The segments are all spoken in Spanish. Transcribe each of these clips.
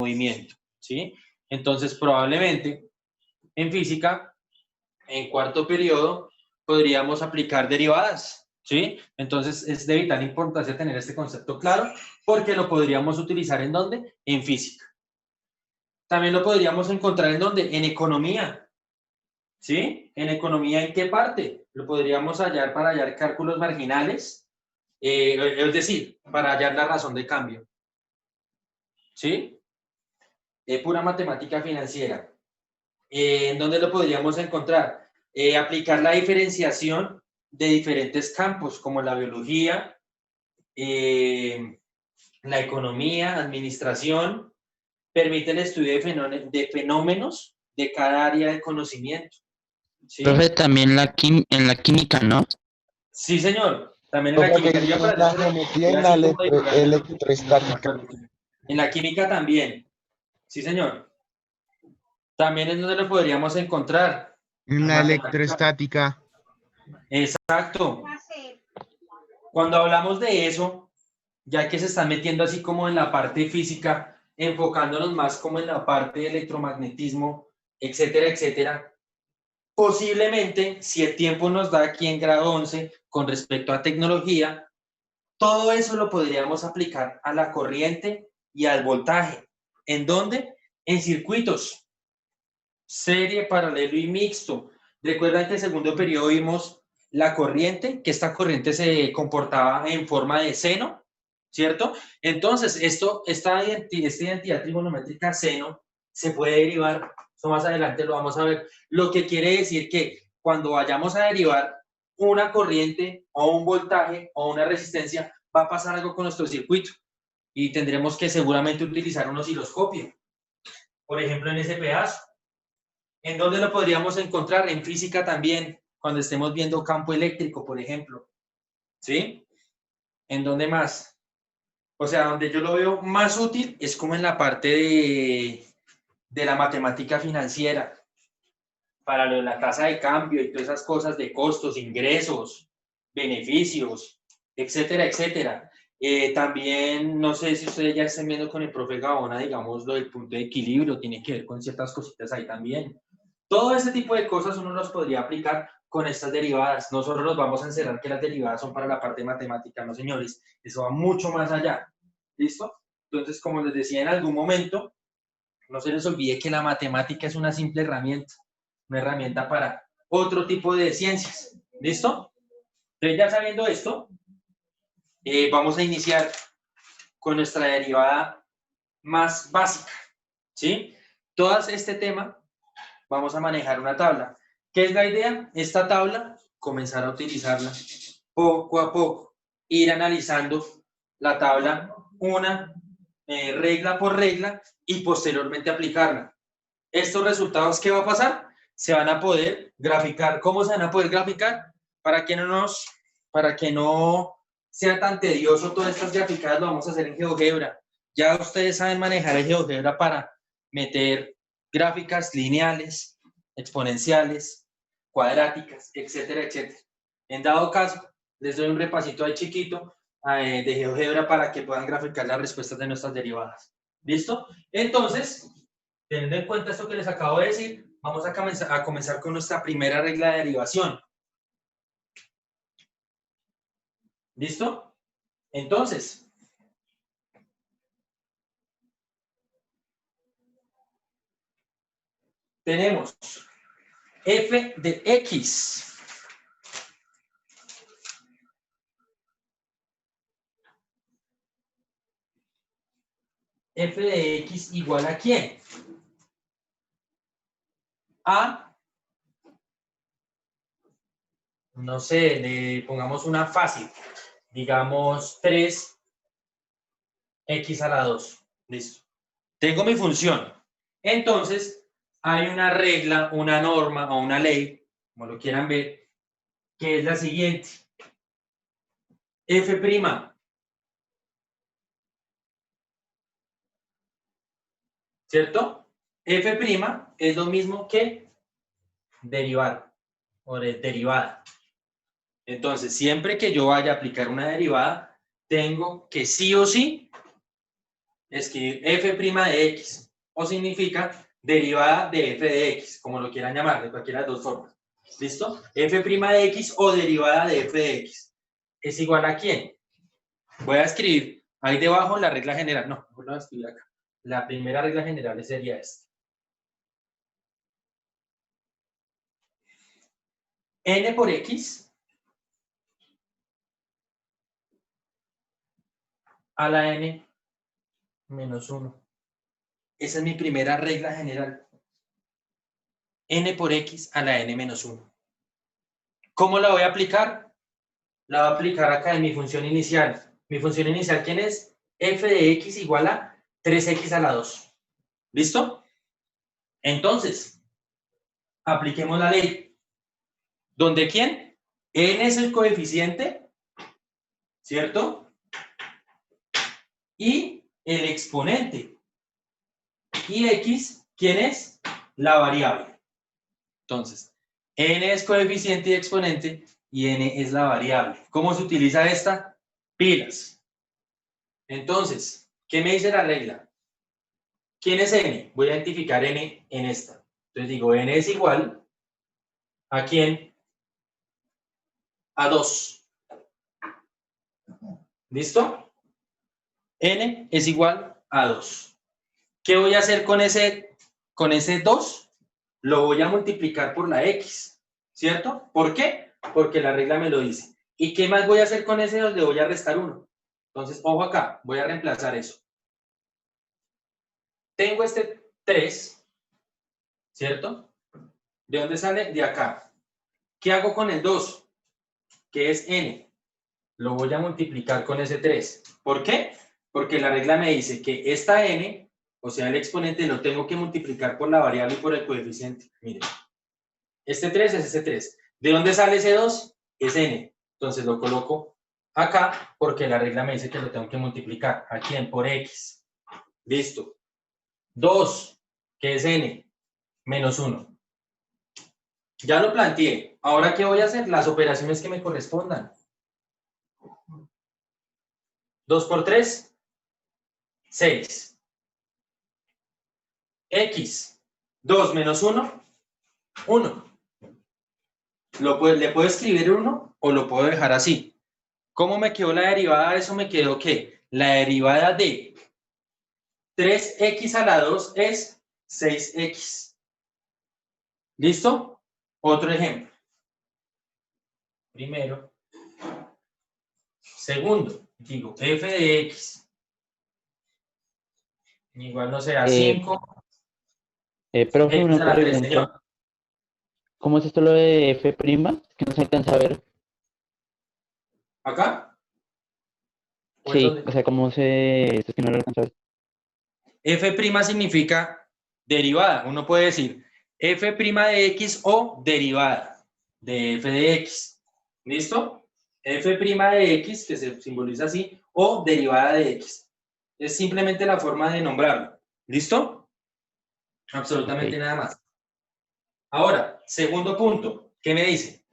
movimiento, ¿sí? Entonces, probablemente en física, en cuarto periodo, podríamos aplicar derivadas, ¿sí? Entonces, es de vital importancia tener este concepto claro, porque lo podríamos utilizar ¿en dónde? En física. También lo podríamos encontrar ¿en dónde? En economía, ¿sí? En economía, ¿en qué parte? Lo podríamos hallar para hallar cálculos marginales, es decir, para hallar la razón de cambio, ¿sí? Pura matemática financiera. ¿En dónde lo podríamos encontrar? Aplicar la diferenciación de diferentes campos, como la biología, la economía, administración, permite el estudio de fenómenos de cada área de conocimiento. ¿Sí? Profe, también en la química, ¿no? Sí, señor. También en la química. Y en la geometría, en la electroestática. En la química también. Sí, señor. También es donde lo podríamos encontrar. En la electroestática. Exacto. Cuando hablamos de eso, ya que se están metiendo así como en la parte física, enfocándonos más como en la parte de electromagnetismo, etcétera, etcétera, posiblemente, si el tiempo nos da aquí en grado 11 con respecto a tecnología, todo eso lo podríamos aplicar a la corriente y al voltaje. ¿En dónde? En circuitos. Serie, paralelo y mixto. Recuerdan que en el segundo periodo vimos la corriente, que esta corriente se comportaba en forma de seno, ¿cierto? Entonces, esta identidad trigonométrica seno se puede derivar, eso más adelante lo vamos a ver, lo que quiere decir que cuando vayamos a derivar una corriente o un voltaje o una resistencia, va a pasar algo con nuestro circuito y tendremos que seguramente utilizar un osciloscopio, por ejemplo, en ese pedazo. ¿En dónde lo podríamos encontrar? En física también, cuando estemos viendo campo eléctrico, por ejemplo. ¿Sí? ¿En dónde más? O sea, donde yo lo veo más útil es como en la parte de la matemática financiera, para lo de la tasa de cambio y todas esas cosas de costos, ingresos, beneficios, etcétera, etcétera. También, no sé si ustedes ya estén viendo con el profe Gaona, digamos, lo del punto de equilibrio, tiene que ver con ciertas cositas ahí también. Todo ese tipo de cosas uno los podría aplicar con estas derivadas. No solo nos vamos a encerrar que las derivadas son para la parte matemática, no señores, eso va mucho más allá. ¿Listo? Entonces, como les decía en algún momento, no se les olvide que la matemática es una simple herramienta, una herramienta para otro tipo de ciencias. ¿Listo? Entonces, ya sabiendo esto, vamos a iniciar con nuestra derivada más básica. ¿Sí? Todo este tema vamos a manejar una tabla. ¿Qué es la idea? Esta tabla, comenzar a utilizarla poco a poco, ir analizando la tabla regla por regla y posteriormente aplicarla. Estos resultados, ¿qué va a pasar? Se van a poder graficar. ¿Cómo se van a poder graficar? Para que no sea tan tedioso todas estas graficadas, lo vamos a hacer en GeoGebra. Ya ustedes saben manejar el GeoGebra para meter gráficas lineales, exponenciales, cuadráticas, etcétera, etcétera. En dado caso, les doy un repasito ahí chiquito de GeoGebra para que puedan graficar las respuestas de nuestras derivadas. ¿Listo? Entonces, teniendo en cuenta esto que les acabo de decir, vamos a comenzar con nuestra primera regla de derivación. ¿Listo? Entonces, tenemos f de x f de x igual a ¿quién? A, no sé, le pongamos una fácil, digamos 3x a la 2. Listo. Tengo mi función. Entonces, hay una regla, una norma o una ley, como lo quieran ver, que es la siguiente. F', ¿cierto? F' es lo mismo que derivar o derivada. Entonces, siempre que yo vaya a aplicar una derivada, tengo que sí o sí escribir f' de x, o significa derivada de f de x, como lo quieran llamar, de cualquiera de las dos formas. ¿Listo? F' de x o derivada de f de x. ¿Es igual a quién? Voy a escribir ahí debajo la regla general. No, mejor lo voy a escribir acá. La primera regla general sería esta. N por x a la n menos 1. Esa es mi primera regla general. N por x a la n menos 1. ¿Cómo la voy a aplicar? La voy a aplicar acá en mi función inicial. Mi función inicial, ¿quién es? F de x igual a 3x a la 2. ¿Listo? Entonces, apliquemos la ley. ¿Dónde quién? N es el coeficiente, ¿cierto? Y el exponente. Y x, ¿quién es? La variable. Entonces, n es coeficiente y exponente y n es la variable. ¿Cómo se utiliza esta? Pilas. Entonces, ¿qué me dice la regla? ¿Quién es n? Voy a identificar n en esta. Entonces digo, n es igual ¿a quién? A 2. ¿Listo? N es igual a 2. ¿Qué voy a hacer con ese 2? Lo voy a multiplicar por la x, ¿cierto? ¿Por qué? Porque la regla me lo dice. ¿Y qué más voy a hacer con ese 2? Le voy a restar 1. Entonces, ojo acá, voy a reemplazar eso. Tengo este 3, ¿cierto? ¿De dónde sale? De acá. ¿Qué hago con el 2? Que es n. Lo voy a multiplicar con ese 3. ¿Por qué? Porque la regla me dice que esta n, o sea, el exponente, lo tengo que multiplicar por la variable y por el coeficiente. Miren. Este 3 es ese 3. ¿De dónde sale ese 2? Es n. Entonces lo coloco acá porque la regla me dice que lo tengo que multiplicar. ¿A quién? Por x. Listo. 2, que es n, menos 1. Ya lo planteé. Ahora, ¿qué voy a hacer? Las operaciones que me correspondan. 2 por 3, 6. X, 2 menos 1, 1. Le puedo escribir 1 o lo puedo dejar así. ¿Cómo me quedó la derivada de eso? Me quedó que la derivada de 3x a la 2 es 6x. ¿Listo? Otro ejemplo. Primero. Segundo, digo, f de x igual, no sé, a 5. Profe, X una a la 3, señor. pregunta. ¿Cómo es esto lo de F'? Que no se alcanza a ver. ¿Acá? ¿O en Sí, dónde? o sea, ¿cómo se...? Esto es que no lo alcanza a ver. F' significa derivada. Uno puede decir f' de x o derivada de f de x. ¿Listo? F' de x, que se simboliza así, o derivada de x. Es simplemente la forma de nombrarlo. ¿Listo? Absolutamente Ok. nada más. Ahora, segundo punto. ¿Qué me dice?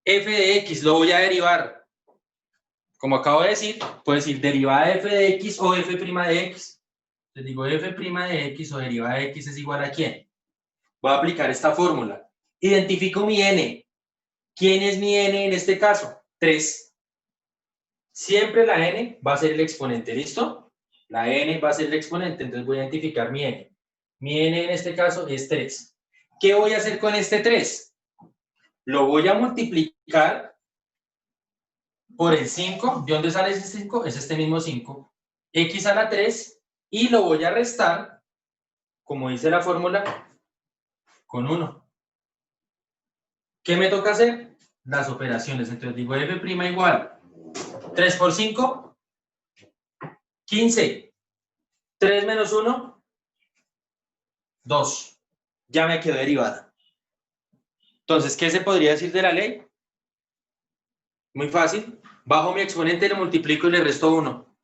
F de x lo voy a derivar. Como acabo de decir, puedo decir derivada de f de x o f' de x. Les digo f' de x o derivada de x es igual a ¿quién? Voy a aplicar esta fórmula. Identifico mi n. ¿Quién es mi n en este caso? 3. Siempre la n va a ser el exponente, ¿listo? La n va a ser el exponente, entonces voy a identificar mi n. Mi n en este caso es 3. ¿Qué voy a hacer con este 3? Lo voy a multiplicar por el 5. ¿De dónde sale ese 5? Es este mismo 5. X a la 3 y lo voy a restar, como dice la fórmula, con 1. ¿Qué me toca hacer? Las operaciones. Entonces digo f' igual 3 por 5, 15. 3 menos 1, 2. Ya me quedó derivada. Entonces, ¿qué se podría decir de la ley? Muy fácil. Bajo mi exponente lo multiplico y le resto 1.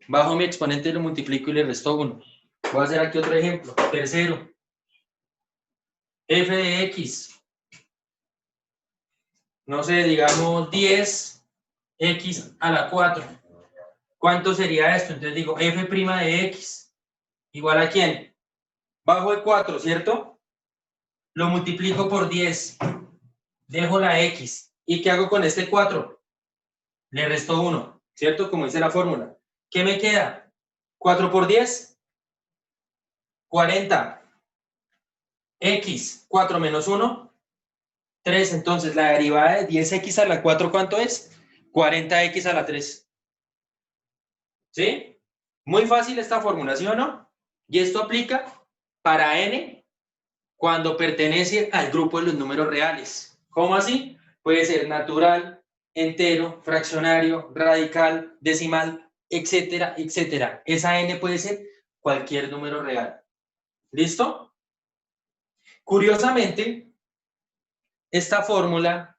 Bajo mi exponente lo multiplico y le resto 1. Voy a hacer aquí otro ejemplo. Tercero. F de x. No sé, digamos 10x a la 4. ¿Cuánto sería esto? Entonces digo f' de x ¿Igual a quién? Bajo de 4, ¿cierto? Lo multiplico por 10. Dejo la X. ¿Y qué hago con este 4? Le resto 1, ¿cierto? Como dice la fórmula. ¿Qué me queda? 4 por 10, 40. X, 4 menos 1, 3. Entonces, la derivada de 10x a la 4, ¿cuánto es? 40x a la 3. ¿Sí? Muy fácil esta fórmula, ¿sí o no? Y esto aplica para n cuando pertenece al grupo de los números reales. ¿Cómo así? Puede ser natural, entero, fraccionario, radical, decimal, etcétera, etcétera. Esa n puede ser cualquier número real. ¿Listo? Curiosamente, esta fórmula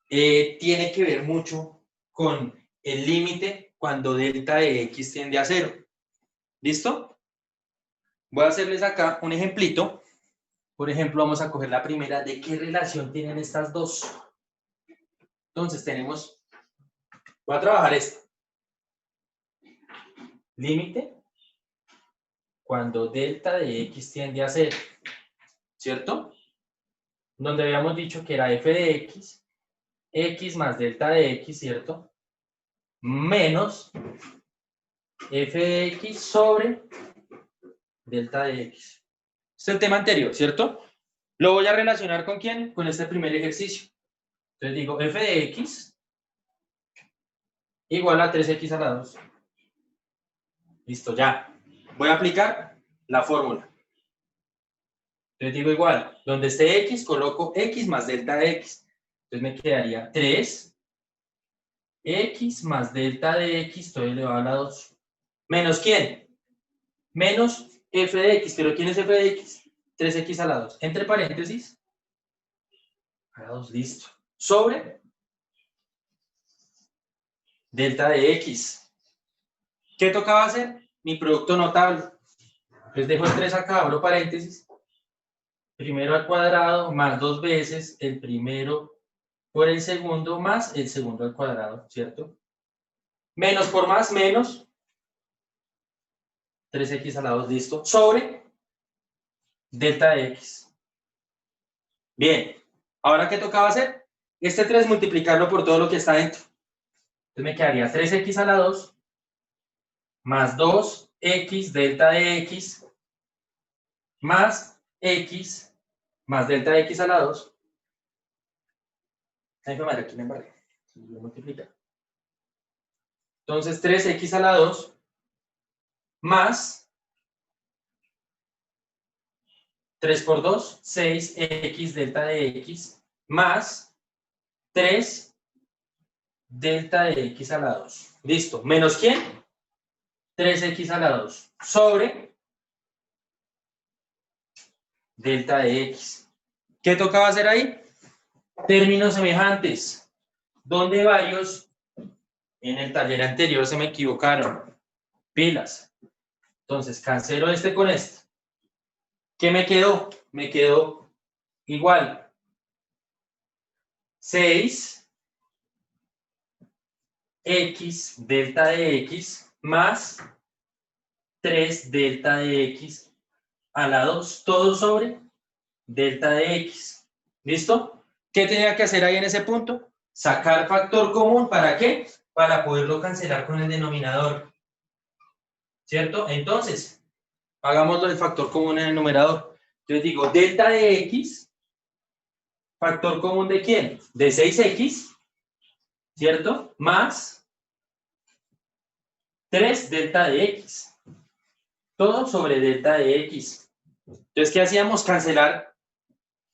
tiene que ver mucho con el límite cuando delta de x tiende a 0. ¿Listo? Voy a hacerles acá un ejemplito. Por ejemplo, vamos a coger la primera. ¿De qué relación tienen estas dos? Entonces tenemos, voy a trabajar esto. Límite cuando delta de x tiende a 0, ¿cierto? Donde habíamos dicho que era f de x, x más delta de x, ¿cierto? Menos f de x sobre delta de x. Este es el tema anterior, ¿cierto? Lo voy a relacionar ¿con quién? Con este primer ejercicio. Entonces digo f de x igual a 3x a la 2. Listo, ya. Voy a aplicar la fórmula. Entonces digo igual, donde esté x, coloco x más delta de x. Entonces me quedaría 3x más delta de x, todo elevado a la 2. ¿Menos quién? Menos f de x. ¿Pero quién es f de x? 3x a la 2. Entre paréntesis. A la 2, listo. Sobre delta de x. ¿Qué tocaba hacer? Mi producto notable. Entonces dejo el 3 acá, abro paréntesis. Primero al cuadrado más 2 veces el primero por el segundo más el segundo al cuadrado, ¿cierto? Menos por más, menos 3x a la 2, listo. Sobre delta de x. Bien. ¿Ahora qué tocaba hacer? Este 3 multiplicarlo por todo lo que está dentro. Entonces me quedaría 3x a la 2 más 2x delta de x más x más delta de x a la 2. Ay, madre, aquí me embarré. Lo multiplica. Entonces 3x a la 2 más 3 por 2, 6x delta de x más 3 delta de x a la 2. Listo. ¿Menos quién? 3x a la 2 sobre delta de x. ¿Qué tocaba hacer ahí? Términos semejantes. Donde varios en el taller anterior se me equivocaron. Pilas. Entonces, cancelo este con este. ¿Qué me quedó? Me quedó igual. 6x delta de x más 3 delta de x a la 2, todo sobre delta de x. ¿Listo? ¿Qué tenía que hacer ahí en ese punto? Sacar factor común, ¿para qué? Para poderlo cancelar con el denominador. ¿Cierto? Entonces, hagámoslo el factor común en el numerador. Entonces digo, delta de x, factor común ¿de quién? De 6x, ¿cierto? Más 3 delta de x. Todo sobre delta de x. Entonces, ¿qué hacíamos? Cancelar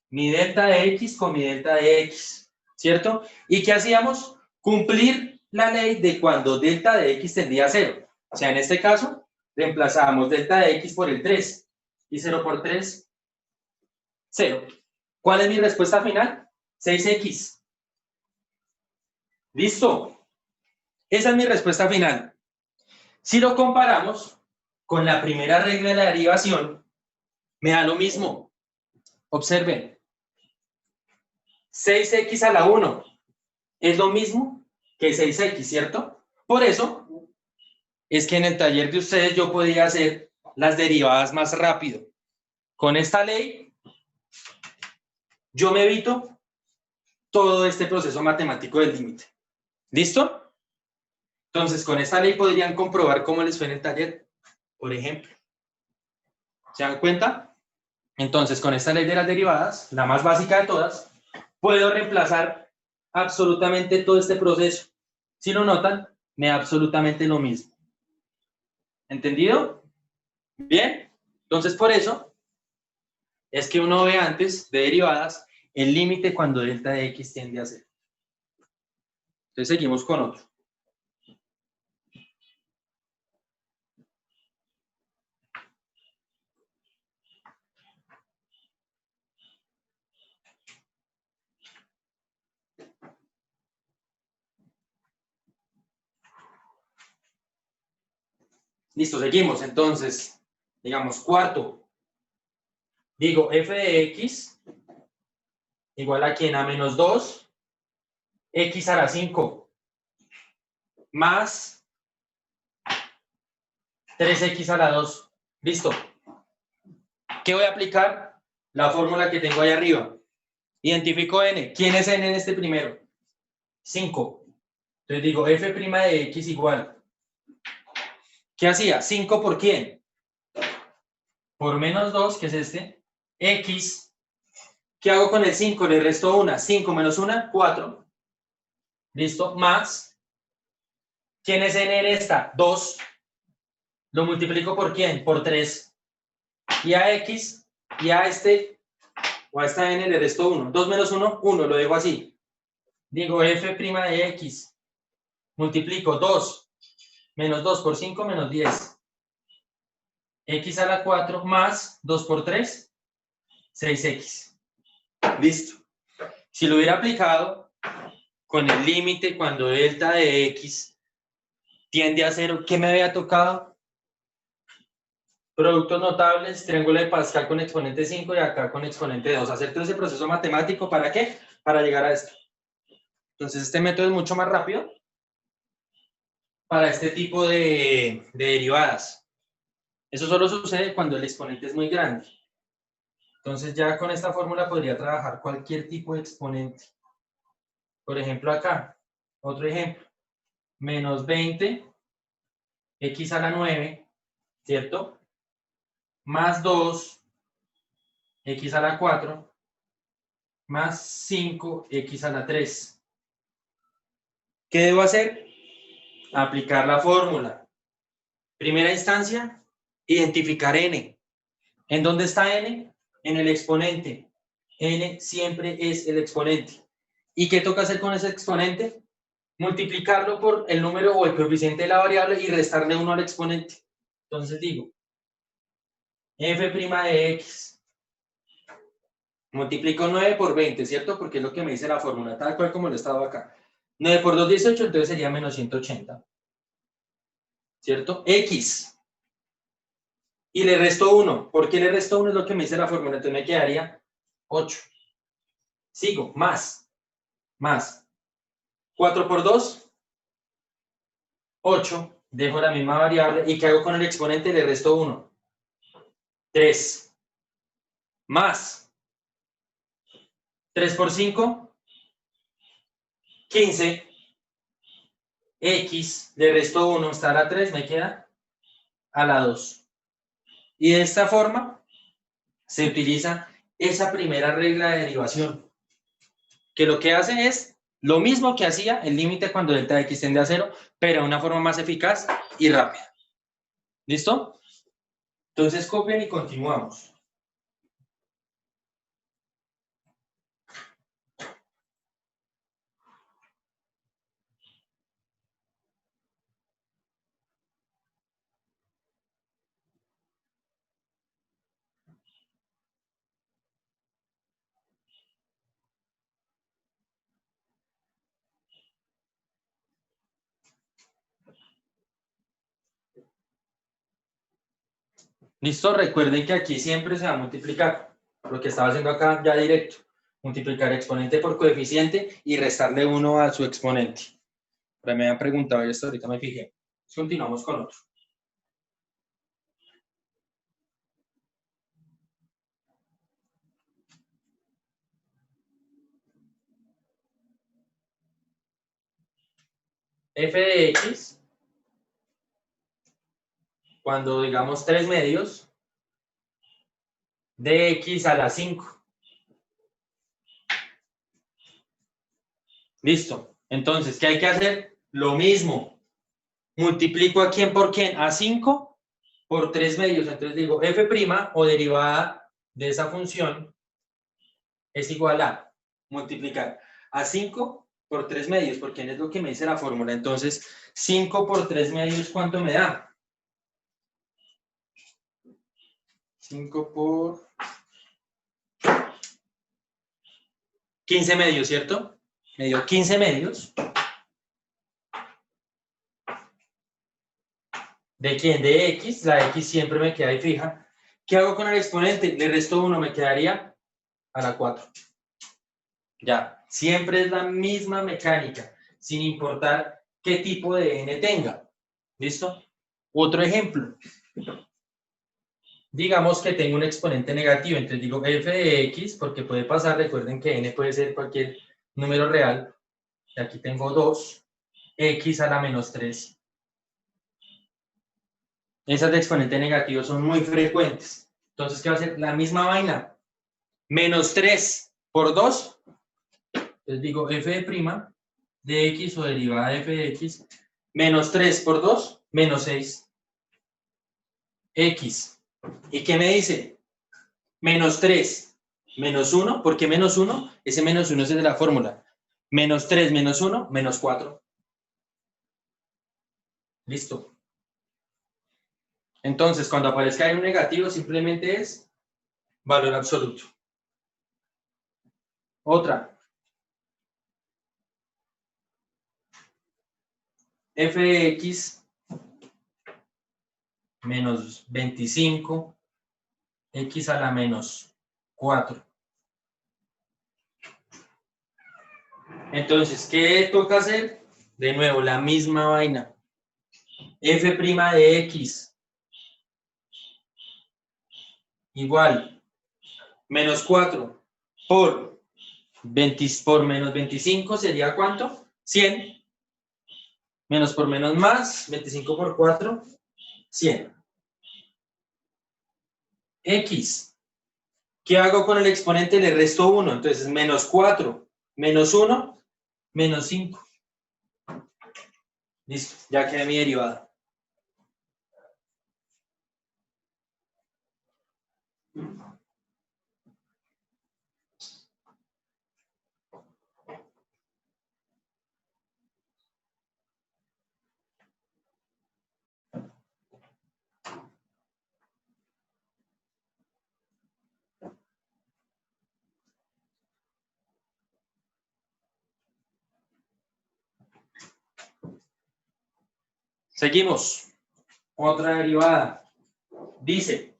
mi delta de x con mi delta de x, ¿cierto? ¿Y qué hacíamos? Cumplir la ley de cuando delta de x tendía a 0. O sea, en este caso, reemplazábamos delta de x por el 3. Y 0 por 3, 0. ¿Cuál es mi respuesta final? 6x. ¿Listo? Esa es mi respuesta final. Si lo comparamos con la primera regla de la derivación, me da lo mismo. Observen. 6x a la 1 es lo mismo que 6x, ¿cierto? Por eso es que en el taller de ustedes yo podía hacer las derivadas más rápido. Con esta ley, yo me evito todo este proceso matemático del límite. ¿Listo? Entonces, con esta ley podrían comprobar cómo les fue en el taller, por ejemplo. ¿Se dan cuenta? Entonces, con esta ley de las derivadas, la más básica de todas, puedo reemplazar absolutamente todo este proceso. Si lo notan, me da absolutamente lo mismo. ¿Entendido? Bien. Entonces, por eso es que uno ve antes de derivadas el límite cuando delta de x tiende a 0. Entonces, seguimos con otro. Listo, seguimos. Entonces, digamos, cuarto. Digo, f de x igual a quién, a menos 2, x a la 5, más 3x a la 2. Listo. ¿Qué voy a aplicar? La fórmula que tengo ahí arriba. Identifico n. ¿Quién es n en este primero? 5. Entonces digo, f' de x igual. ¿Qué hacía? 5 por quién? Por menos 2, que es este. X. ¿Qué hago con el 5? Le resto 1. 5 menos 1, 4. Listo. Más. ¿Quién es n en esta? 2. Lo multiplico por quién? Por 3. Y a x, y a este, o a esta n le resto 1. 2 menos 1, 1. Lo dejo así. Digo, f' de x. Multiplico 2 menos 2 por 5 menos 10. X a la 4 más 2 por 3, 6x. Listo. Si lo hubiera aplicado con el límite cuando delta de x tiende a 0, ¿qué me había tocado? Productos notables, triángulo de Pascal con exponente 5 y acá con exponente 2. Hacer todo ese proceso matemático, ¿para qué? Para llegar a esto. Entonces, este método es mucho más rápido para este tipo de derivadas. Eso solo sucede cuando el exponente es muy grande. Entonces, ya con esta fórmula podría trabajar cualquier tipo de exponente. Por ejemplo, acá, otro ejemplo. Menos 20, x a la 9, ¿cierto? Más 2, x a la 4, más 5, x a la 3. ¿Qué debo hacer? Aplicar la fórmula. Primera instancia, identificar n. ¿En dónde está n? En el exponente. N siempre es el exponente. ¿Y qué toca hacer con ese exponente? Multiplicarlo por el número o el coeficiente de la variable y restarle 1 al exponente. Entonces digo, f' de x. Multiplico 9 por 20, ¿cierto? Porque es lo que me dice la fórmula, tal cual como lo he estado acá. 9 por 2, 18, entonces sería menos 180. ¿Cierto? X. Y le resto 1. ¿Por qué le resto 1? Es lo que me dice la fórmula. Entonces me quedaría 8. Sigo. Más. Más. 4 por 2, 8. Dejo la misma variable. ¿Y qué hago con el exponente? Le resto 1. 3. Más. 3 por 5, 15. X. Le resto 1. Está a la 3. Me queda a la 2. Y de esta forma se utiliza esa primera regla de derivación, que lo que hace es lo mismo que hacía el límite cuando delta de x tiende a 0, pero de una forma más eficaz y rápida. ¿Listo? Entonces copien y continuamos. ¿Listo? Recuerden que aquí siempre se va a multiplicar. Lo que estaba haciendo acá ya directo. Multiplicar exponente por coeficiente y restarle 1 a su exponente. Pero me habían preguntado esto, ahorita me fijé. Continuamos con otro. f de x, cuando digamos 3 medios, de x a la 5. Listo. Entonces, ¿qué hay que hacer? Lo mismo. Multiplico a quién por quién, a 5 por 3 medios. Entonces digo, f' o derivada de esa función es igual a multiplicar a 5 por 3 medios, porque es lo que me dice la fórmula. Entonces, 5 por 3 medios, ¿cuánto me da? 5 por 15 medios, ¿cierto? Me dio 15 medios. ¿De quién? De x. La x siempre me queda ahí fija. ¿Qué hago con el exponente? Le resto 1, me quedaría a la 4. Ya, siempre es la misma mecánica, sin importar qué tipo de n tenga. ¿Listo? Otro ejemplo. Digamos que tengo un exponente negativo, entonces digo f de x, porque puede pasar, recuerden que n puede ser cualquier número real. Y aquí tengo 2, x a la menos 3. Esas de exponente negativo son muy frecuentes. Entonces, ¿qué va a ser? La misma vaina. Menos 3 por 2. Entonces digo f de x o derivada de f de x. Menos 3 por 2, menos 6. X. ¿Y qué me dice? Menos 3, menos 1. ¿Por qué menos 1? Ese menos 1 es el de la fórmula. Menos 3, menos 1, menos 4. Listo. Entonces, cuando aparezca ahí un negativo, simplemente es valor absoluto. Otra. F de x menos 25, x a la menos 4. Entonces, ¿qué toca hacer? De nuevo, la misma vaina. F' de x igual menos 4 por, 20, por menos 25 sería ¿cuánto? 100. Menos por menos más, 25 por 4, 100. X. ¿Qué hago con el exponente? Le resto 1. Entonces, menos 4, menos 1, menos 5. Listo, ya queda mi derivada. Seguimos. Otra derivada. Dice,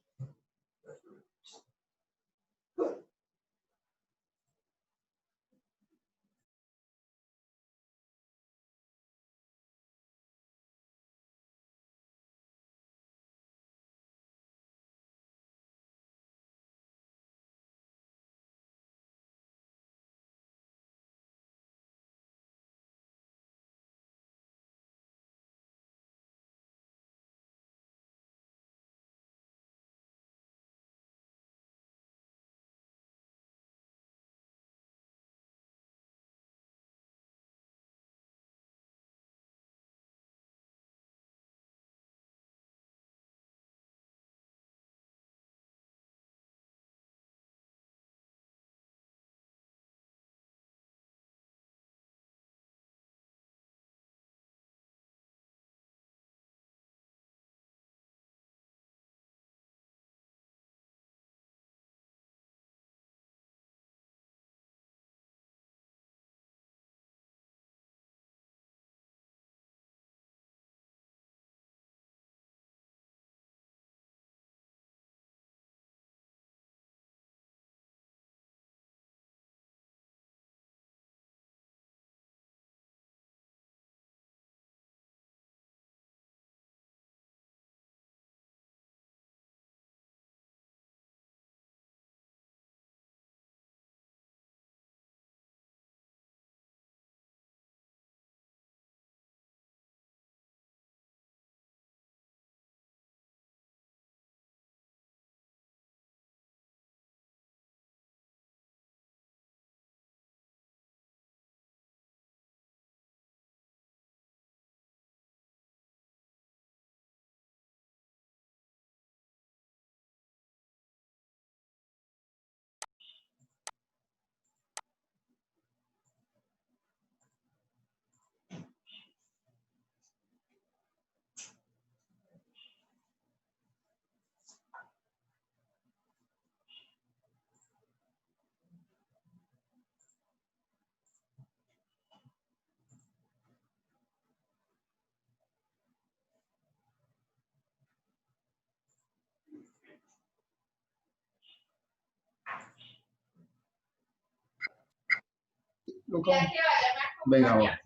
Venga, va.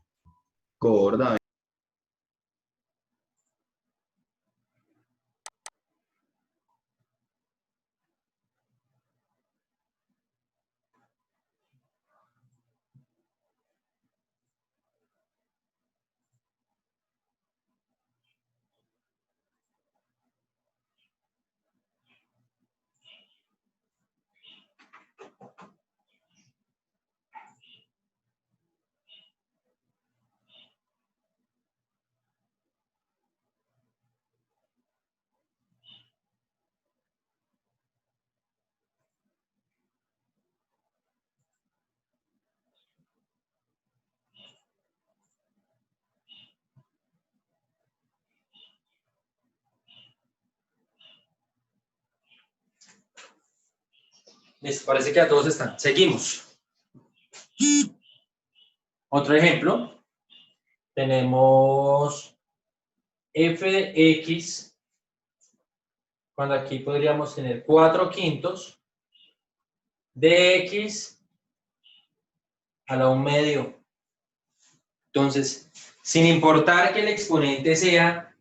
Gorda. Listo, parece que a todos están. Seguimos. Otro ejemplo. Tenemos f de x, cuando aquí podríamos tener 4/5 de x a la 1/2. Entonces, sin importar que el exponente sea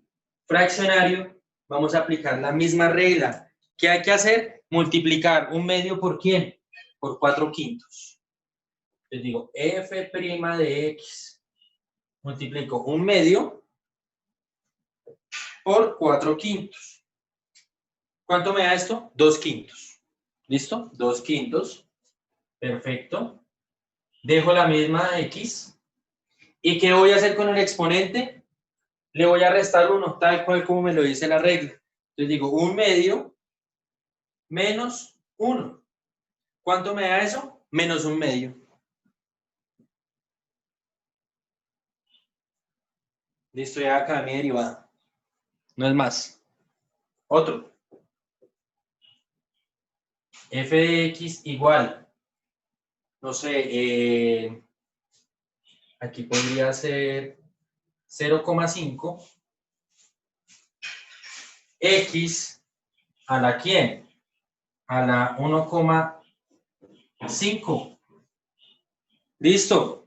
fraccionario, vamos a aplicar la misma regla. ¿Qué hay que hacer? Multiplicar 1/2 por ¿quién? Por 4/5. Les digo, f' de x. Multiplico 1/2 por 4/5. ¿Cuánto me da esto? 2/5. ¿Listo? 2/5. Perfecto. Dejo la misma x. ¿Y qué voy a hacer con el exponente? Le voy a restar 1, tal cual como me lo dice la regla. Entonces digo 1/2 menos 1. ¿Cuánto me da eso? Menos 1/2. Listo, ya acá mi derivada. No es más. Otro. F de x igual. No sé, aquí podría ser 0,5 x a la ¿quién? A la 1,5. Listo.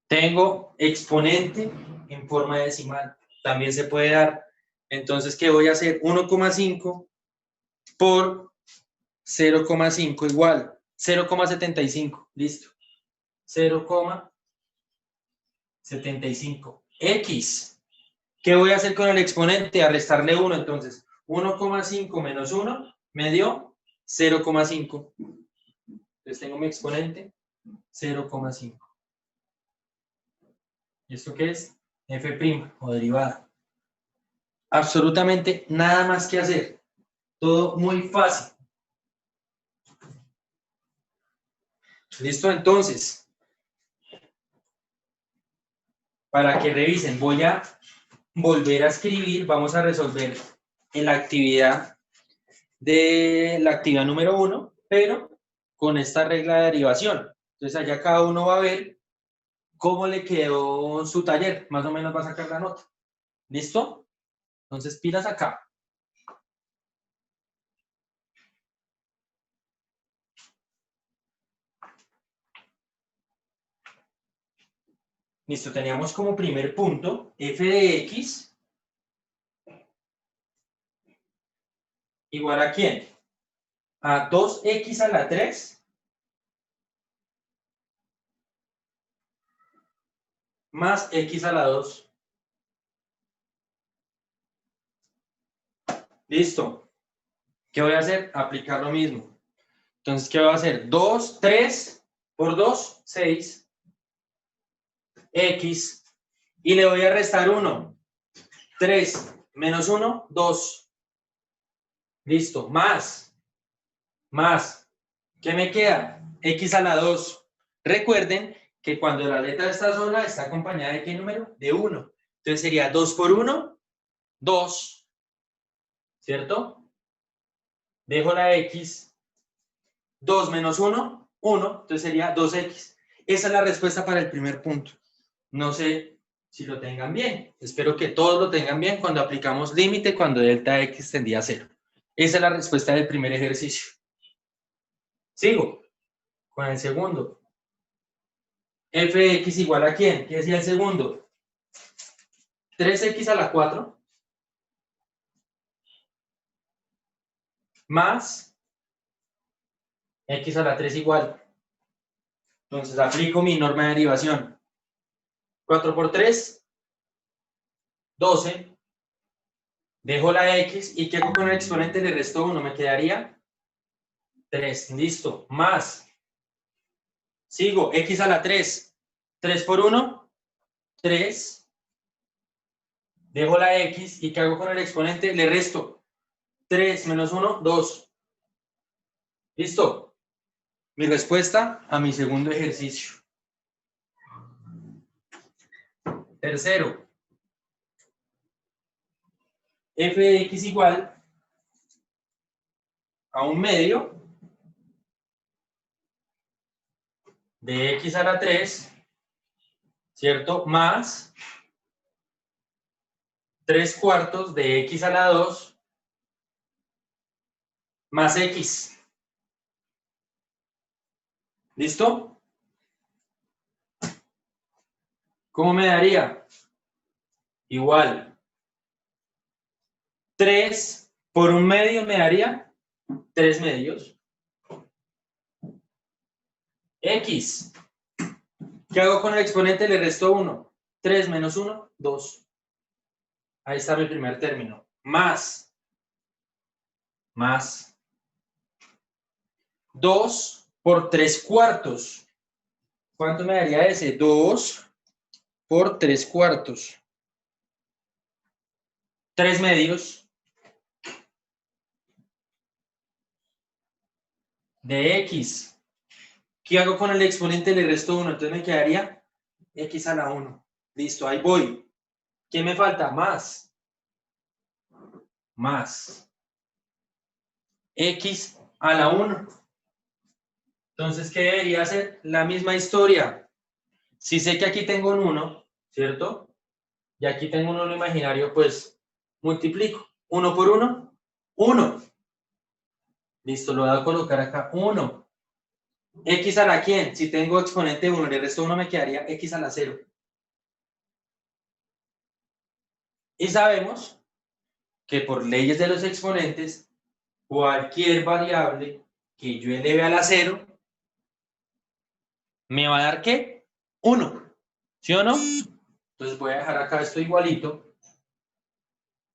Tengo exponente en forma decimal. También se puede dar. Entonces, ¿qué voy a hacer? 1,5 por 0,5 igual 0,75. Listo. 0,75. X. ¿Qué voy a hacer con el exponente? A restarle 1. Entonces, 1,5 menos 1 me dio 0,5. Entonces, tengo mi exponente 0,5. ¿Y esto qué es? F' o derivada. Absolutamente nada más que hacer. Todo muy fácil. ¿Listo? Entonces, para que revisen, voy a volver a escribir. Vamos a resolver en la actividad número 1, pero con esta regla de derivación. Entonces, allá cada uno va a ver cómo le quedó su taller. Más o menos va a sacar la nota. ¿Listo? Entonces, pilas acá. Listo, teníamos como primer punto f de x igual a ¿quién? A 2x a la 3 más x a la 2. Listo. ¿Qué voy a hacer? Aplicar lo mismo. Entonces, ¿qué voy a hacer? 2, 3 por 2, 6. X. Y le voy a restar 1. 3 menos 1, 2. Listo. Más. ¿Qué me queda? X a la 2. Recuerden que cuando la letra está sola está acompañada de ¿qué número? De 1. Entonces sería 2 por 1, 2. ¿Cierto? Dejo la X. 2 menos 1, 1. Entonces sería 2X. Esa es la respuesta para el primer punto. No sé si lo tengan bien. Espero que todos lo tengan bien cuando aplicamos límite cuando delta X tendía a 0. Esa es la respuesta del primer ejercicio. Sigo con el segundo. f de x igual a ¿quién? ¿Qué decía el segundo? 3x a la 4 más x a la 3 igual. Entonces aplico mi norma de derivación. 4 por 3, 12. Dejo la x y ¿qué hago con el exponente? Le resto 1, me quedaría 3. Listo. Más. Sigo, x a la 3. 3 por 1, 3. Dejo la x y ¿qué hago con el exponente? Le resto 3 menos 1, 2. ¿Listo? Mi respuesta a mi segundo ejercicio. Tercero. F de x igual a 1/2 de x a la 3, ¿cierto? Más 3/4 de x a la 2 más x. ¿Listo? ¿Cómo me daría? Igual. 3 por 1/2 me daría 3 medios. X. ¿Qué hago con el exponente? Le resto 1. 3 menos 1, 2. Ahí está mi primer término. Más 2 por 3/4. ¿Cuánto me daría ese? 2 por 3/4. 3 medios de x. ¿Qué hago con el exponente? Le resto 1. Entonces me quedaría x a la 1. Listo, ahí voy. ¿Qué me falta? Más x a la 1. Entonces, ¿qué debería hacer? La misma historia. Si sé que aquí tengo un 1, ¿cierto? Y aquí tengo un 1 imaginario, pues multiplico. 1 por 1, 1. Listo, lo voy a colocar acá. 1. ¿X a la quién? Si tengo exponente 1, le resto 1, me quedaría x a la 0. Y sabemos que por leyes de los exponentes, cualquier variable que yo eleve a la 0, me va a dar ¿qué? 1. ¿Sí o no? Entonces voy a dejar acá esto igualito.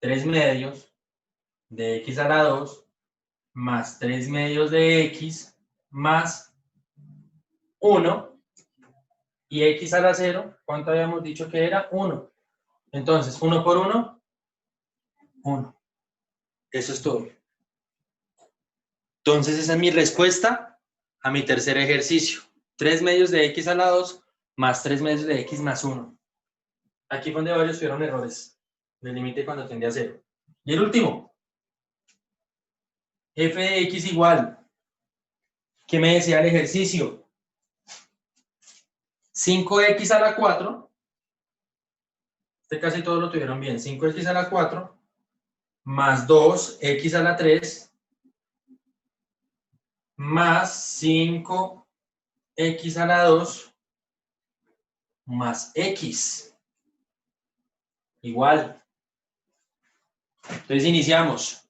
3 medios de x a la 2 más 3 medios de x más 1 y x a la 0, ¿cuánto habíamos dicho que era? 1. Entonces, 1 por 1, 1. Eso es todo. Entonces, esa es mi respuesta a mi tercer ejercicio. 3 medios de x a la 2 más 3 medios de x más 1. Aquí fue donde varios tuvieron errores del límite cuando tendía a 0. Y el último. F de x igual. ¿Qué me decía el ejercicio? 5x a la 4. Este casi todos lo tuvieron bien. 5x a la 4 más 2x a la 3 más 5x a la 2 más x. Igual. Entonces iniciamos.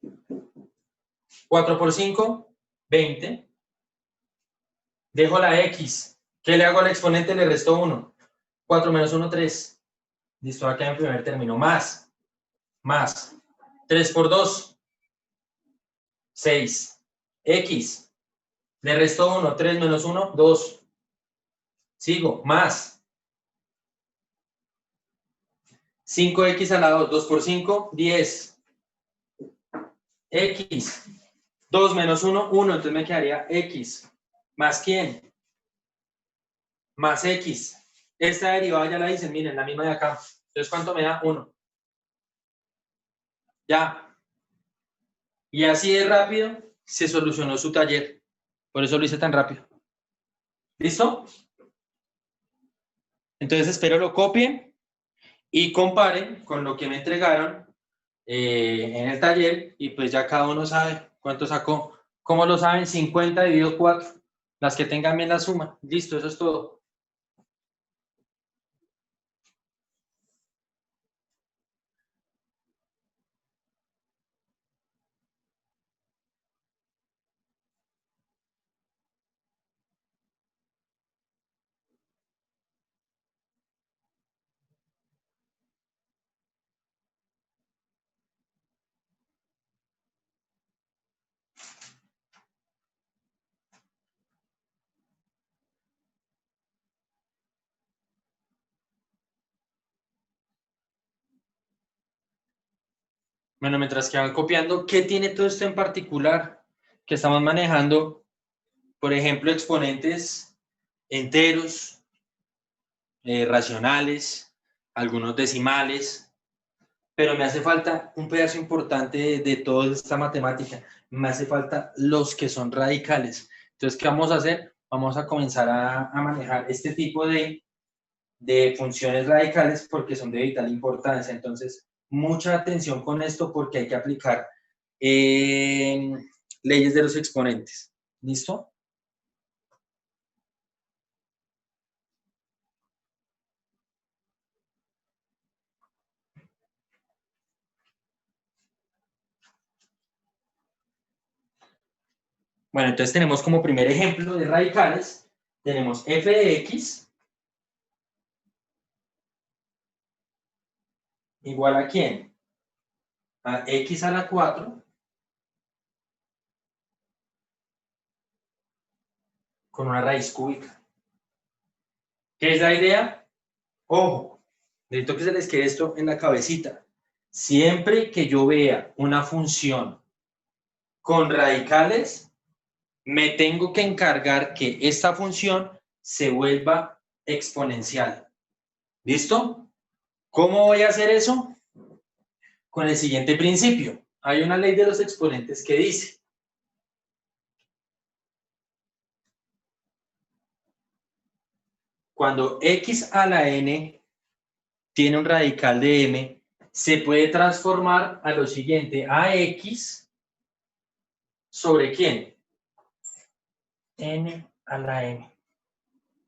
4 por 5, 20. Dejo la x. ¿Qué le hago al exponente? Le resto 1. 4 menos 1, 3. Listo, acá en primer término. Más. 3 por 2, 6. X. Le resto 1. 3 menos 1, 2. Sigo. Más. 5x a la 2. 2 por 5, 10. X. 2 menos 1, 1. Entonces me quedaría x. ¿Más quién? Más x. Esta derivada ya la dicen, miren, la misma de acá. Entonces, ¿cuánto me da? 1. Ya. Y así de rápido se solucionó su taller. Por eso lo hice tan rápido. ¿Listo? Entonces, espero lo copien y comparen con lo que me entregaron en el taller. Y pues ya cada uno sabe cuánto sacó. ¿Cómo lo saben? 50 dividido 4. Las que tengan bien la suma. Listo, eso es todo. Bueno, mientras que van copiando, ¿qué tiene todo esto en particular? Que estamos manejando, por ejemplo, exponentes enteros, racionales, algunos decimales, pero me hace falta un pedazo importante de toda esta matemática. Me hace falta los que son radicales. Entonces, ¿qué vamos a hacer? Vamos a comenzar a manejar este tipo de funciones radicales porque son de vital importancia. Entonces, mucha atención con esto porque hay que aplicar leyes de los exponentes. ¿Listo? Bueno, entonces tenemos como primer ejemplo de radicales, tenemos f de x igual a ¿quién? A x a la 4 con una raíz cúbica. ¿Qué es la idea? Ojo, necesito que se les quede esto en la cabecita. Siempre que yo vea una función con radicales, me tengo que encargar que esta función se vuelva exponencial. ¿Listo? ¿Cómo voy a hacer eso? Con el siguiente principio. Hay una ley de los exponentes que dice: cuando x a la n tiene un radical de m, se puede transformar a lo siguiente, a x sobre ¿quién? N a la m.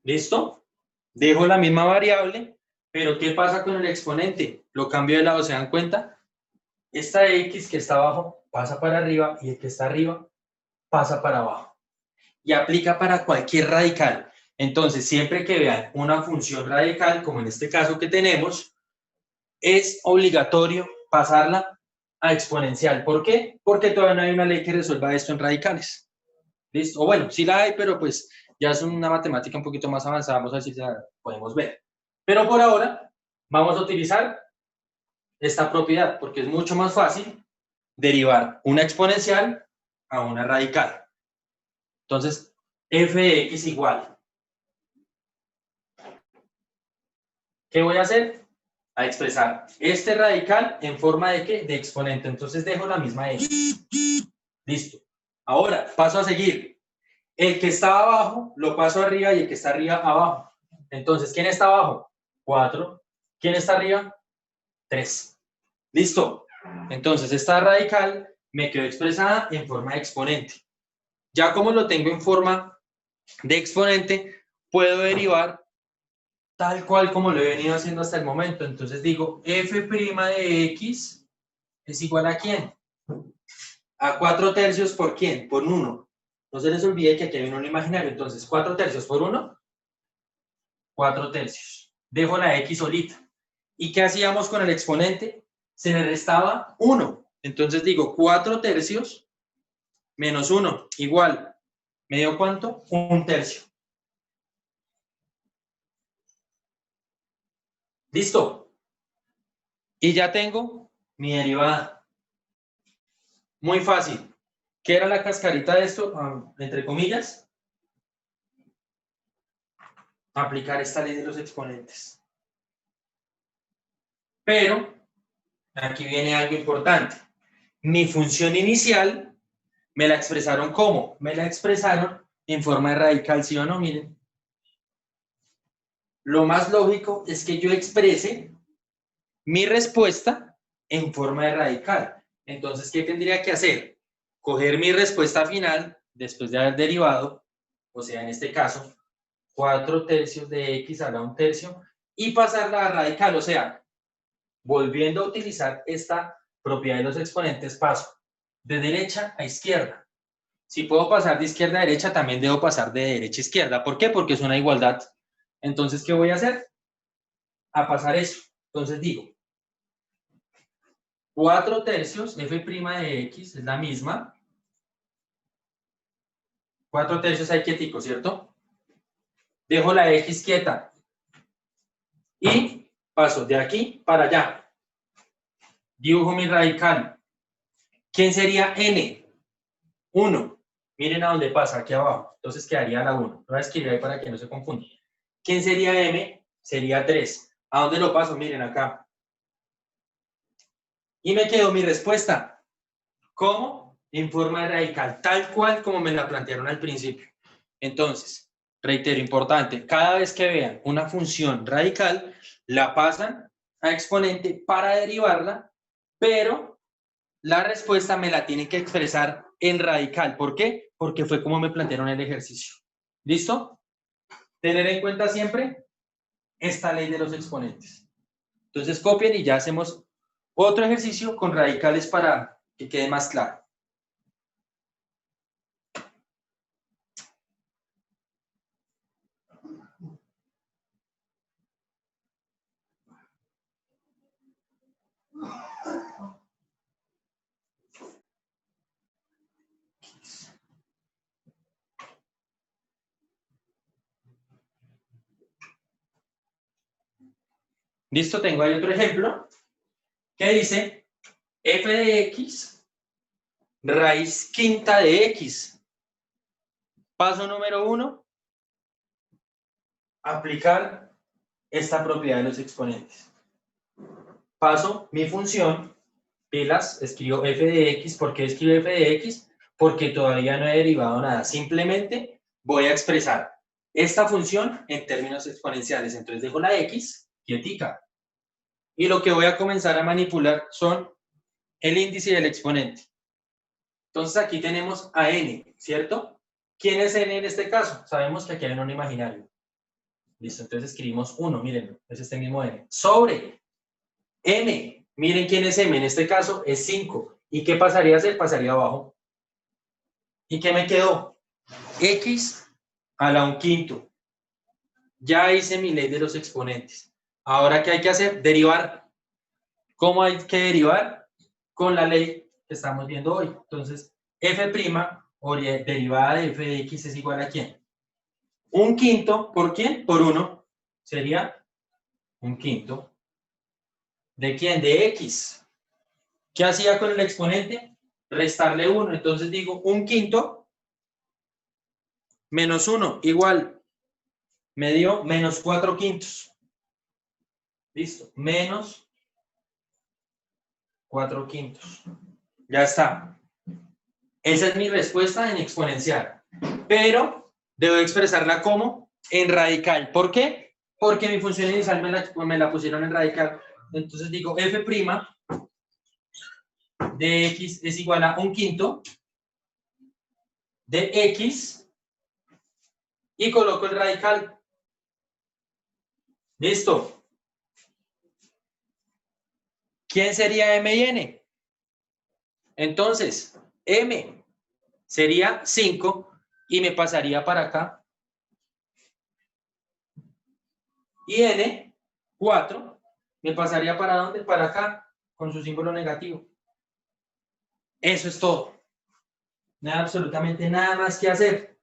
¿Listo? Dejo la misma variable, pero ¿qué pasa con el exponente? Lo cambio de lado, ¿se dan cuenta? Esta x que está abajo pasa para arriba y el que está arriba pasa para abajo. Y aplica para cualquier radical. Entonces, siempre que vean una función radical, como en este caso que tenemos, es obligatorio pasarla a exponencial. ¿Por qué? Porque todavía no hay una ley que resuelva esto en radicales. ¿Listo? O bueno, sí la hay, pero pues ya es una matemática un poquito más avanzada. Vamos a ver si la podemos ver. Pero por ahora vamos a utilizar esta propiedad porque es mucho más fácil derivar una exponencial a una radical. Entonces, f de x igual. ¿Qué voy a hacer? A expresar este radical en forma de ¿qué? De exponente. Entonces dejo la misma x. Listo. Ahora paso a seguir. El que está abajo lo paso arriba y el que está arriba abajo. Entonces, ¿quién está abajo? 4. ¿Quién está arriba? 3. Listo. Entonces, esta radical me quedó expresada en forma de exponente. Ya como lo tengo en forma de exponente, puedo derivar tal cual como lo he venido haciendo hasta el momento. Entonces digo, f' de x es igual a ¿quién? A 4 tercios por ¿quién? Por 1. No se les olvide que aquí hay un 1 imaginario. Entonces, 4 tercios por 1, 4 tercios. Dejo la x solita. ¿Y qué hacíamos con el exponente? Se le restaba 1. Entonces digo, 4 tercios menos 1, igual. ¿Me dio cuánto? 1 tercio. ¿Listo? Y ya tengo mi derivada. Muy fácil. ¿Qué era la cascarita de esto? Entre comillas. Aplicar esta ley de los exponentes. Pero, aquí viene algo importante. Mi función inicial, me la expresaron ¿cómo? Me la expresaron en forma de radical, ¿sí o no? Miren. Lo más lógico es que yo exprese mi respuesta en forma de radical. Entonces, ¿qué tendría que hacer? Coger mi respuesta final, después de haber derivado, o sea, en este caso, 4 tercios de x a la 1 tercio, y pasarla a radical, o sea, volviendo a utilizar esta propiedad de los exponentes, paso de derecha a izquierda. Si puedo pasar de izquierda a derecha, también debo pasar de derecha a izquierda. ¿Por qué? Porque es una igualdad. Entonces, ¿qué voy a hacer? A pasar eso. Entonces digo, 4 tercios, f' de x es la misma. 4 tercios ahí quietico, ¿cierto? Dejo la x quieta. Y paso de aquí para allá. Dibujo mi radical. ¿Quién sería n? 1. Miren a dónde pasa, aquí abajo. Entonces quedaría la 1. Lo voy a escribir ahí para que no se confunda. ¿Quién sería m? Sería 3. ¿A dónde lo paso? Miren acá. Y me quedó mi respuesta. ¿Cómo? En forma de radical, tal cual como me la plantearon al principio. Entonces, reitero, importante, cada vez que vean una función radical, la pasan a exponente para derivarla, pero la respuesta me la tienen que expresar en radical. ¿Por qué? Porque fue como me plantearon el ejercicio. ¿Listo? Tener en cuenta siempre esta ley de los exponentes. Entonces copien y ya hacemos otro ejercicio con radicales para que quede más claro. Listo, tengo ahí otro ejemplo que dice f de x raíz quinta de x. Paso número 1, aplicar esta propiedad de los exponentes. Paso mi función, pilas, escribo f de x. ¿Por qué escribo f de x? Porque todavía no he derivado nada. Simplemente voy a expresar esta función en términos exponenciales. Entonces dejo la x quietica. Y lo que voy a comenzar a manipular son el índice y el exponente. Entonces aquí tenemos a n, ¿cierto? ¿Quién es n en este caso? Sabemos que aquí hay un imaginario. Listo, entonces escribimos 1, mírenlo, es este mismo n. Sobre m, miren quién es m, en este caso es 5. ¿Y qué pasaría a ser? Pasaría abajo. ¿Y qué me quedó? X a la 1/5. Ya hice mi ley de los exponentes. Ahora, ¿qué hay que hacer? Derivar. ¿Cómo hay que derivar? Con la ley que estamos viendo hoy. Entonces, f' o derivada de f de x es igual a ¿quién? 1/5, ¿por quién? Por 1. Sería 1/5. ¿De quién? De x. ¿Qué hacía con el exponente? Restarle 1. Entonces digo 1/5 menos 1 igual. Me dio menos 4/5. Listo. Menos 4/5. Ya está. Esa es mi respuesta en exponencial. Pero debo expresarla como en radical. ¿Por qué? Porque mi función inicial me la pusieron en radical. Entonces digo f' de x es igual a 1/5 de x y coloco el radical. Listo. ¿Quién sería m y n? Entonces, m sería 5 y me pasaría para acá. Y n, 4, me pasaría para ¿dónde? Para acá, con su símbolo negativo. Eso es todo. Nada, absolutamente nada más que hacer.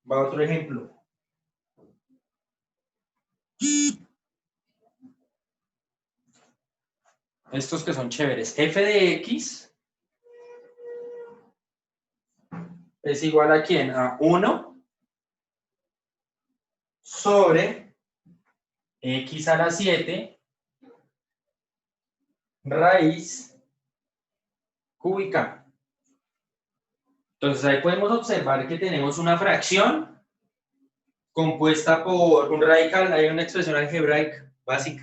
Va otro ejemplo. Estos que son chéveres. F de x es igual a ¿quién? A 1 sobre x a la 7 raíz cúbica. Entonces ahí podemos observar que tenemos una fracción compuesta por un radical. Hay una expresión algebraica básica.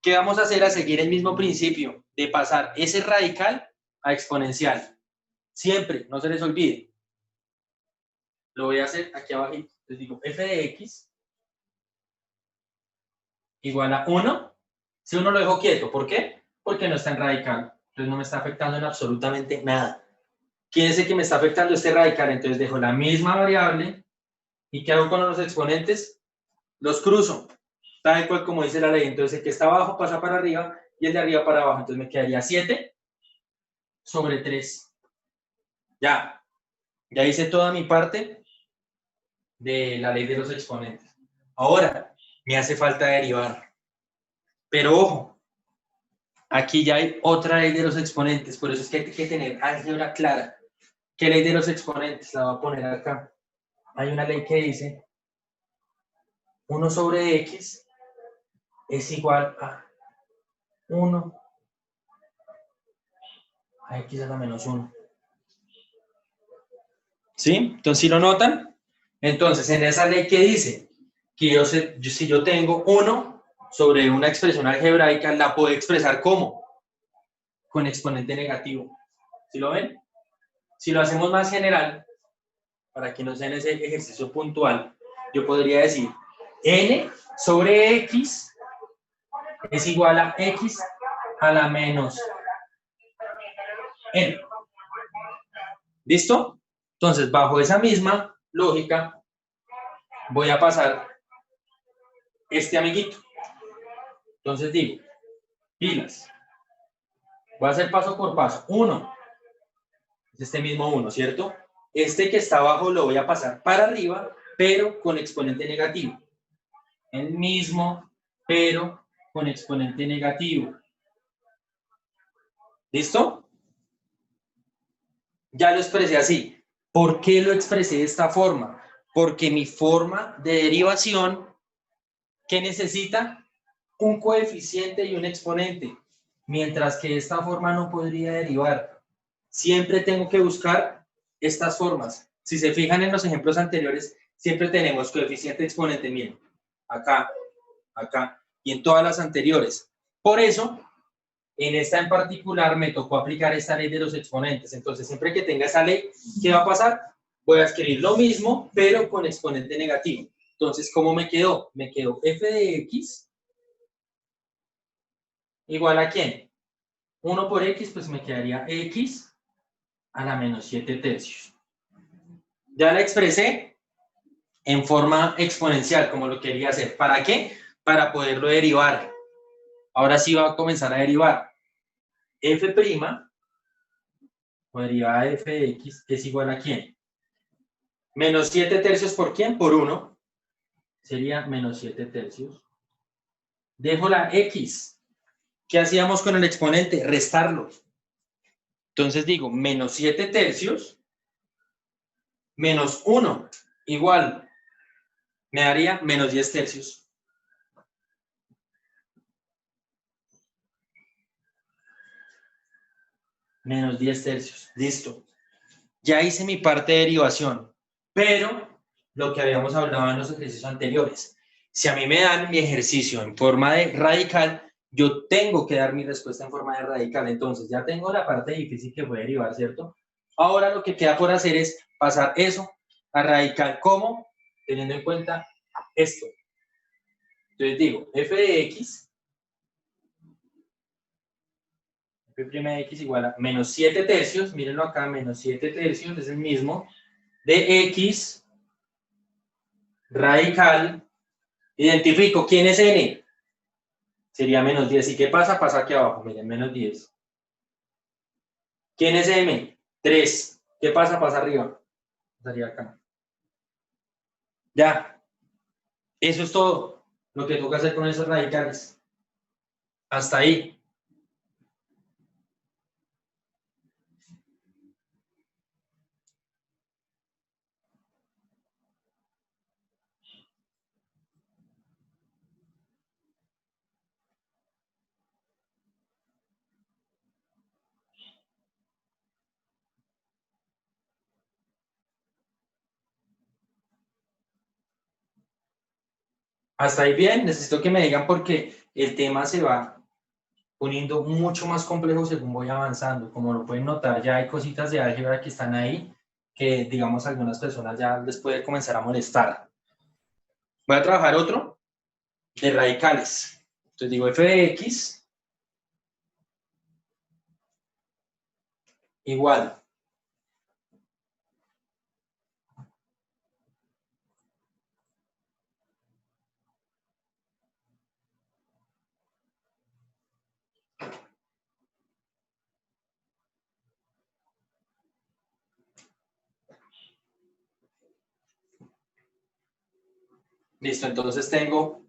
¿Qué vamos a hacer? A seguir el mismo principio de pasar ese radical a exponencial. Siempre, no se les olvide. Lo voy a hacer aquí abajo. Les digo f de x igual a 1. Si uno lo dejo quieto, ¿por qué? Porque no está en radical. Entonces no me está afectando en absolutamente nada. ¿Quién es el que me está afectando este radical? Entonces dejo la misma variable. ¿Y qué hago con los exponentes? Los cruzo. tal cual como dice la ley. Entonces el que está abajo pasa para arriba y el de arriba para abajo. Entonces me quedaría 7 sobre 3. Ya hice toda mi parte de la ley de los exponentes. Ahora me hace falta derivar. Pero ojo, aquí ya hay otra ley de los exponentes. Por eso es que hay que tener álgebra clara. ¿Qué ley de los exponentes? La voy a poner acá. Hay una ley que dice 1 sobre x es igual a 1 a x a la menos 1. ¿Sí? Entonces, ¿sí lo notan? Entonces, en esa ley que dice que si yo tengo 1 sobre una expresión algebraica, la puedo expresar ¿cómo? Con exponente negativo. ¿Sí lo ven? Si lo hacemos más general, para que no sea en ese ejercicio puntual, yo podría decir n sobre x es igual a x a la menos n. ¿Listo? Entonces, bajo esa misma lógica, voy a pasar este amiguito. Entonces digo, pilas. Voy a hacer paso por paso. 1, es este mismo 1, ¿cierto? Este que está abajo lo voy a pasar para arriba, pero con exponente negativo. El mismo, pero con exponente negativo. ¿Listo? Ya lo expresé así. ¿Por qué lo expresé de esta forma? Porque mi forma de derivación, ¿qué necesita? Un coeficiente y un exponente. Mientras que esta forma no podría derivar. Siempre tengo que buscar estas formas. Si se fijan en los ejemplos anteriores, siempre tenemos coeficiente, exponente, miren. Acá, acá y en todas las anteriores. Por eso, en esta en particular me tocó aplicar esta ley de los exponentes. Entonces, siempre que tenga esa ley, ¿qué va a pasar? Voy a escribir lo mismo, pero con exponente negativo. Entonces, ¿cómo me quedó? Me quedó f de x igual a ¿quién? 1 por x, pues me quedaría x a la menos 7 tercios. Ya la expresé en forma exponencial, como lo quería hacer. ¿Para qué? Para poderlo derivar. Ahora sí va a comenzar a derivar. F' o derivada de f de x es igual a ¿quién? Menos 7 tercios ¿por quién? Por 1. Sería menos 7 tercios. Dejo la x. ¿Qué hacíamos con el exponente? Restarlo. Entonces digo, menos 7 tercios menos 1 igual. Me daría menos 10 tercios. Menos 10 tercios. Listo. Ya hice mi parte de derivación, pero lo que habíamos hablado en los ejercicios anteriores, si a mí me dan mi ejercicio en forma de radical, yo tengo que dar mi respuesta en forma de radical. Entonces ya tengo la parte difícil que fue derivar, ¿cierto? Ahora lo que queda por hacer es pasar eso a radical. ¿Cómo? Teniendo en cuenta esto. Entonces digo, f de x, f' de x igual a menos 7 tercios, mírenlo acá, menos 7 tercios, es el mismo, de x radical, identifico, ¿quién es n? Sería menos 10. ¿Y qué pasa? Pasa aquí abajo, miren, menos 10. ¿Quién es m? 3. ¿Qué pasa? Pasa arriba. Pasaría acá. Ya. Eso es todo lo que toca hacer con esos radicales. Hasta ahí. Hasta ahí bien. Necesito que me digan porque el tema se va poniendo mucho más complejo según voy avanzando. Como lo pueden notar, ya hay cositas de álgebra que están ahí que, digamos, algunas personas ya les puede comenzar a molestar. Voy a trabajar otro de radicales. Entonces digo f de x igual Listo, entonces tengo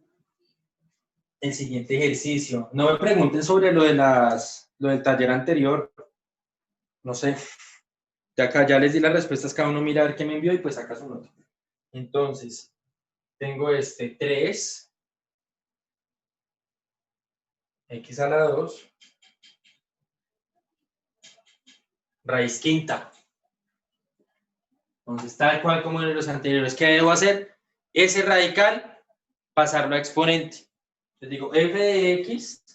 el siguiente ejercicio. No me pregunten sobre lo del taller anterior. No sé. Ya acá ya les di las respuestas, cada uno mira a ver qué me envió y pues saca su nota. Entonces, tengo 3, x a la 2, raíz quinta. Entonces, tal cual como en los anteriores, ¿qué debo hacer? Ese radical, pasarlo a exponente. Les digo, f de x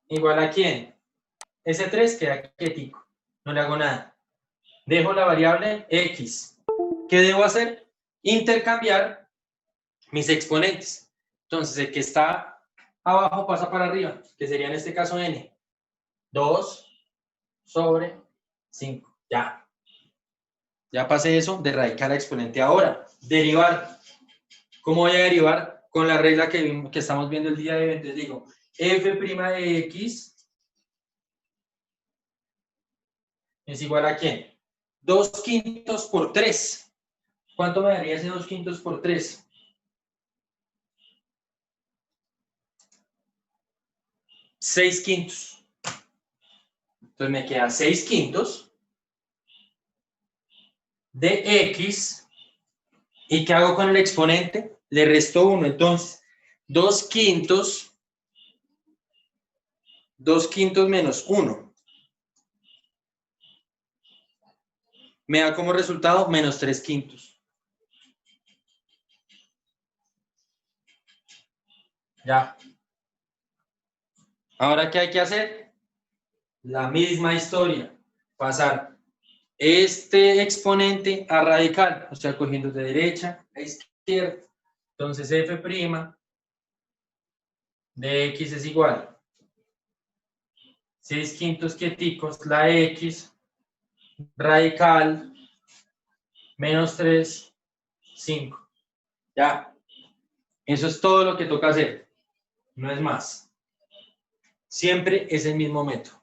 igual a ¿quién? Ese 3 queda quietico, no le hago nada. Dejo la variable x. ¿Qué debo hacer? Intercambiar mis exponentes. Entonces, el que está abajo pasa para arriba, que sería en este caso n. 2 sobre 5. Ya. Ya pasé eso de radical a exponente. Ahora, derivar. ¿Cómo voy a derivar? Con la regla que estamos viendo el día de hoy. Entonces digo, f' de x es igual a ¿quién? 2 quintos por 3. ¿Cuánto me daría ese 2 quintos por 3? 6 quintos. Entonces me queda 6 quintos de x. ¿Y qué hago con el exponente? Le resto 1. Entonces, 2 quintos menos 1. Me da como resultado menos 3 quintos. Ya. Ahora, ¿qué hay que hacer? La misma historia. Pasar este exponente a radical, o sea, cogiendo de derecha a izquierda. Entonces, f' de x es igual 6 quintos quieticos, la x, radical, menos 3, 5. Ya. Eso es todo lo que toca hacer. No es más. Siempre es el mismo método.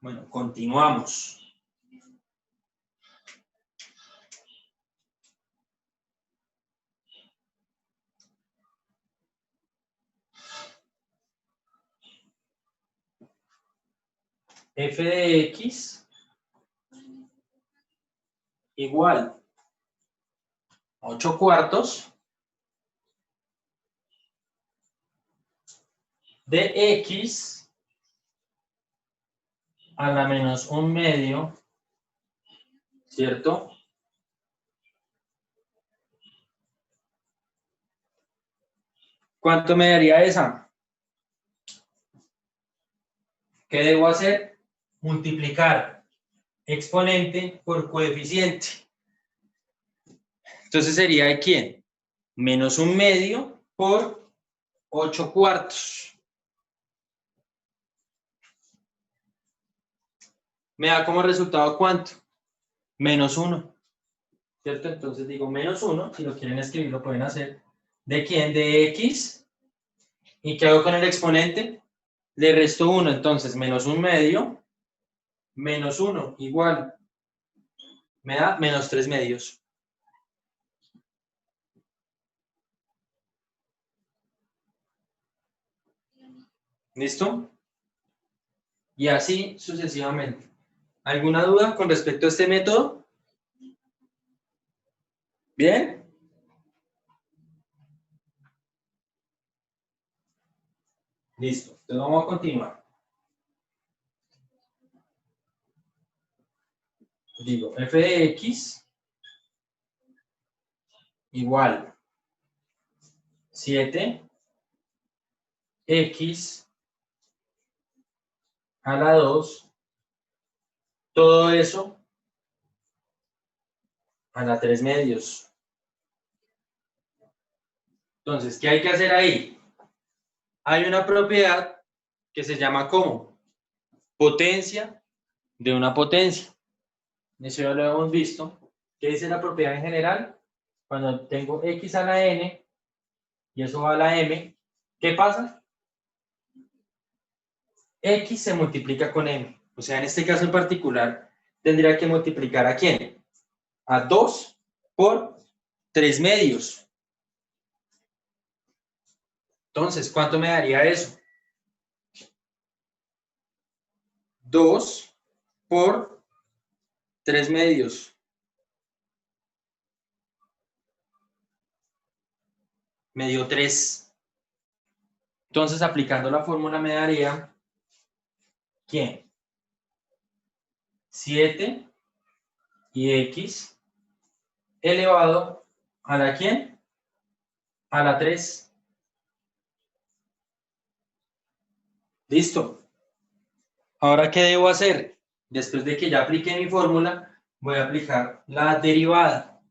Bueno, continuamos. F de x igual 8 cuartos de x a la menos 1 medio, ¿cierto? ¿Cuánto me daría esa? ¿Qué debo hacer? Multiplicar exponente por coeficiente. Entonces sería de quién? Menos 1 medio por 8 cuartos. Me da como resultado ¿cuánto? Menos 1. ¿Cierto? Entonces digo menos 1, si lo quieren escribir lo pueden hacer. ¿De quién? De x. ¿Y qué hago con el exponente? Le resto 1, entonces menos 1 medio, menos 1, igual. Me da menos 3 medios. ¿Listo? Y así sucesivamente. ¿Alguna duda con respecto a este método? ¿Bien? Listo. Entonces vamos a continuar. Digo, f de x igual 7 x a la 2. Todo eso a la 3 medios. Entonces, ¿qué hay que hacer ahí? Hay una propiedad que se llama ¿cómo? Potencia de una potencia. Eso ya lo hemos visto. ¿Qué dice la propiedad en general? Cuando tengo x a la n y eso va a la m, ¿qué pasa? X se multiplica con m. O sea, en este caso en particular, tendría que multiplicar ¿a quién? A 2 por 3 medios. Entonces, ¿cuánto me daría eso? 2 por 3 medios. Me dio 3. Entonces, aplicando la fórmula me daría, ¿quién? 7 y x elevado a la ¿quién? A la 3. Listo. Ahora, ¿qué debo hacer? Después de que ya apliqué mi fórmula, voy a aplicar la derivada.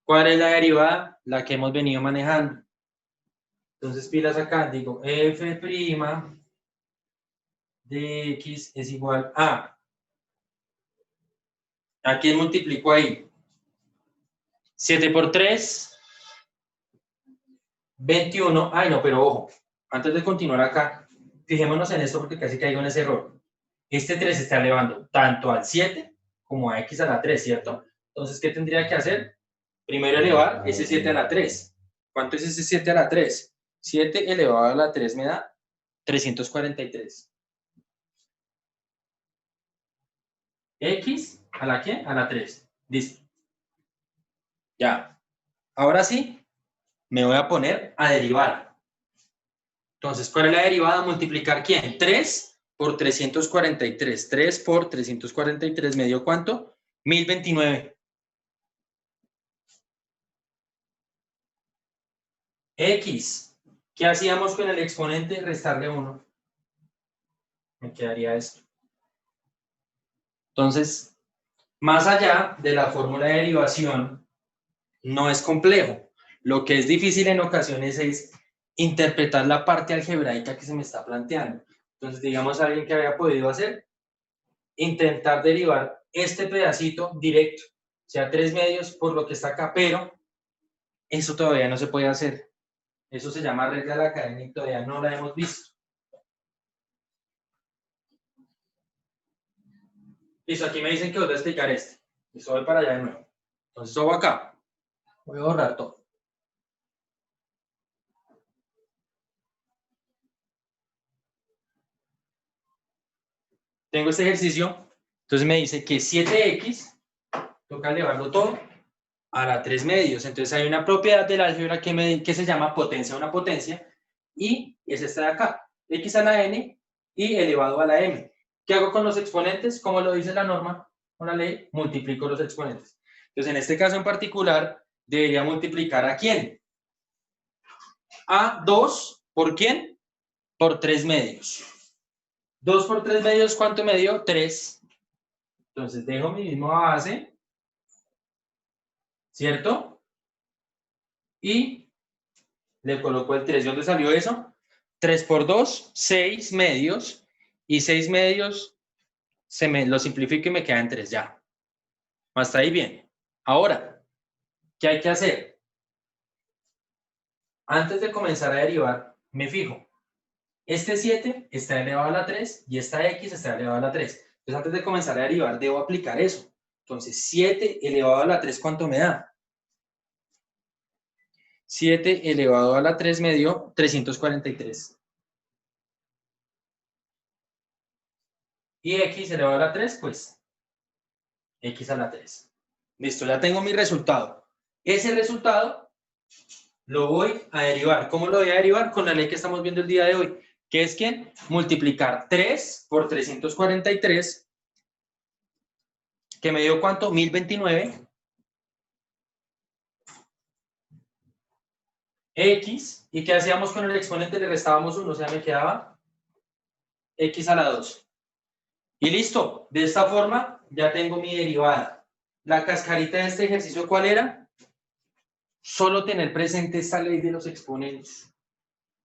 ¿Cuál es la derivada? La que hemos venido manejando. Entonces, pilas acá, digo, f' de x es igual a... ¿A quién multiplico ahí? 7 por 3, 21. Ay, no, pero ojo, antes de continuar acá, fijémonos en esto porque casi caigo en ese error. Este 3 está elevando tanto al 7 como a x a la 3, ¿cierto? Entonces, ¿qué tendría que hacer? Primero elevar ese 7 a la 3. ¿Cuánto es ese 7 a la 3? 7 elevado a la 3 me da 343. ¿X a la qué? A la 3. Listo. Ya. Ahora sí, me voy a poner a derivar. Entonces, ¿cuál es la derivada? Multiplicar ¿quién? 3 por 343. 3 por 343 me dio ¿cuánto? 1029. X. ¿Qué hacíamos con el exponente? Restarle 1. Me quedaría esto. Entonces, más allá de la fórmula de derivación, no es complejo. Lo que es difícil en ocasiones es interpretar la parte algebraica que se me está planteando. Entonces, digamos, alguien que había podido hacer, intentar derivar este pedacito directo, o sea, 3 medios por lo que está acá, pero eso todavía no se puede hacer. Eso se llama regla de la cadena y todavía no la hemos visto. Listo, aquí me dicen que voy a explicar este. Listo, voy para allá de nuevo. Entonces, subo acá. Voy a borrar todo. Tengo este ejercicio, entonces me dice que 7x, toca elevarlo todo a la 3 medios. Entonces hay una propiedad del álgebra que se llama potencia de una potencia, y es esta de acá, x a la n y elevado a la m. ¿Qué hago con los exponentes? Como lo dice la norma, con la ley, multiplico los exponentes. Entonces en este caso en particular, debería multiplicar ¿a quién? A 2, ¿por quién? Por 3 medios. 2 por 3 medios, ¿cuánto me dio? 3. Entonces dejo mi misma base, ¿cierto? Y le coloco el 3. ¿De dónde salió eso? 3 por 2, 6 medios. Y 6 medios, lo simplifico y me quedan 3 ya. Hasta ahí bien. Ahora, ¿qué hay que hacer? Antes de comenzar a derivar, me fijo. Este 7 está elevado a la 3 y esta x está elevado a la 3. Entonces, antes de comenzar a derivar, debo aplicar eso. Entonces, 7 elevado a la 3, ¿cuánto me da? 7 elevado a la 3 me dio 343. Y x elevado a la 3, pues, x a la 3. Listo, ya tengo mi resultado. Ese resultado lo voy a derivar. ¿Cómo lo voy a derivar? Con la ley que estamos viendo el día de hoy. ¿Qué es quién? Multiplicar 3 por 343, que me dio ¿cuánto? 1029. X, ¿y qué hacíamos con el exponente? Le restábamos 1, o sea, me quedaba x a la 2. Y listo, de esta forma ya tengo mi derivada. La cascarita de este ejercicio, ¿cuál era? Solo tener presente esta ley de los exponentes.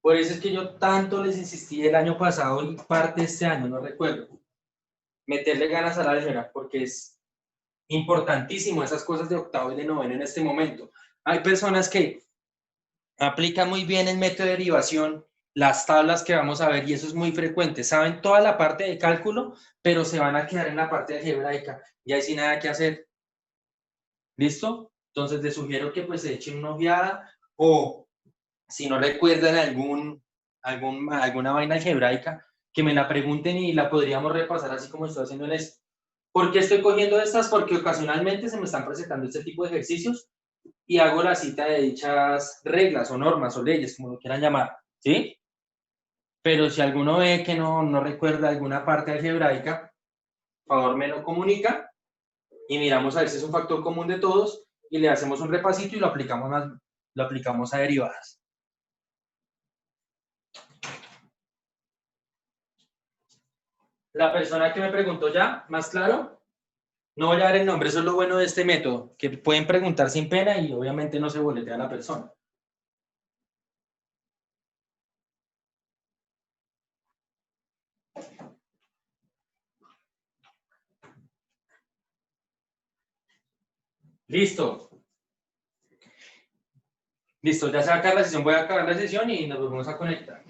Por eso es que yo tanto les insistí el año pasado y parte de este año, no recuerdo, meterle ganas a la álgebra, porque es importantísimo esas cosas de octavo y de noveno en este momento. Hay personas que aplican muy bien el método de derivación, las tablas que vamos a ver, y eso es muy frecuente. Saben toda la parte de cálculo, pero se van a quedar en la parte algebraica y ahí sin nada que hacer. ¿Listo? Entonces les sugiero que pues se echen una ojeada o si no recuerdan alguna vaina algebraica, que me la pregunten y la podríamos repasar así como estoy haciendo en esto. ¿Por qué estoy cogiendo estas? Porque ocasionalmente se me están presentando este tipo de ejercicios y hago la cita de dichas reglas o normas o leyes, como lo quieran llamar, ¿sí? Pero si alguno ve que no recuerda alguna parte algebraica, por favor me lo comunica y miramos a ver si es un factor común de todos y le hacemos un repasito y lo aplicamos a derivadas. La persona que me preguntó ya, más claro, no voy a dar el nombre, eso es lo bueno de este método, que pueden preguntar sin pena y obviamente no se boletea a la persona. Listo. Listo, ya se va a acabar la sesión, voy a acabar la sesión y nos volvemos a conectar.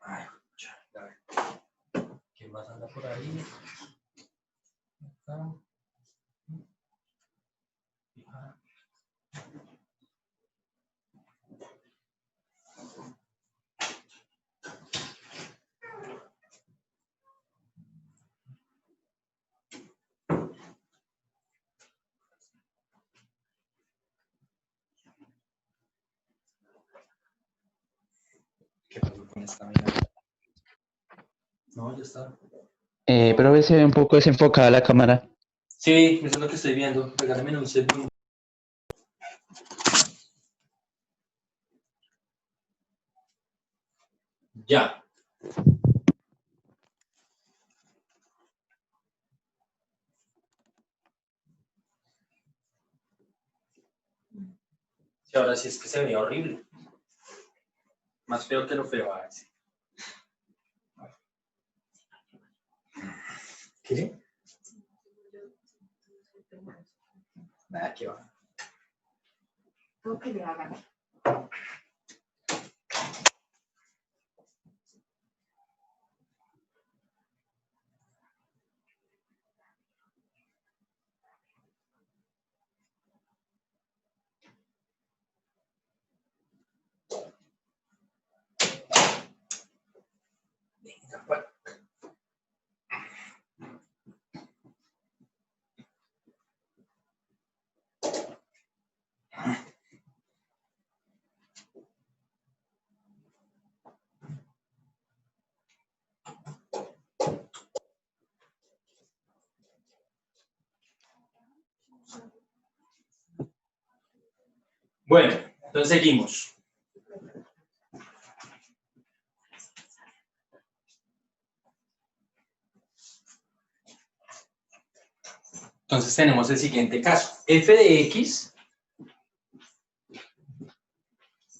Ay, a ver. ¿Quién más anda por ahí? Acá. ¿Qué pasó con esta vaina? No, ya está. Pero a veces se ve un poco desenfocada la cámara. Sí, eso es lo que estoy viendo. Regálame un segundo. Ya. Sí, ahora sí es que se ve horrible. Más feo que lo feo. A ver, sí. ¿Qué? Nada, que va. Lo que le hagan. Bueno. Bueno, entonces seguimos. Entonces tenemos el siguiente caso. F de X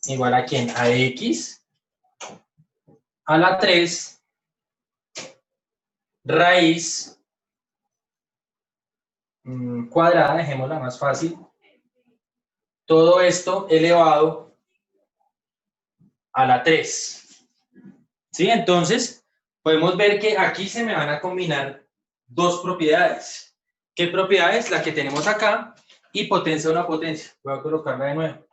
igual a ¿quién? A X a la 3 raíz cuadrada, dejémosla más fácil. Todo esto elevado a la 3. ¿Sí? Entonces, podemos ver que aquí se me van a combinar dos propiedades. ¿Qué propiedades? La que tenemos acá y potencia de una potencia. Voy a colocarla de nuevo.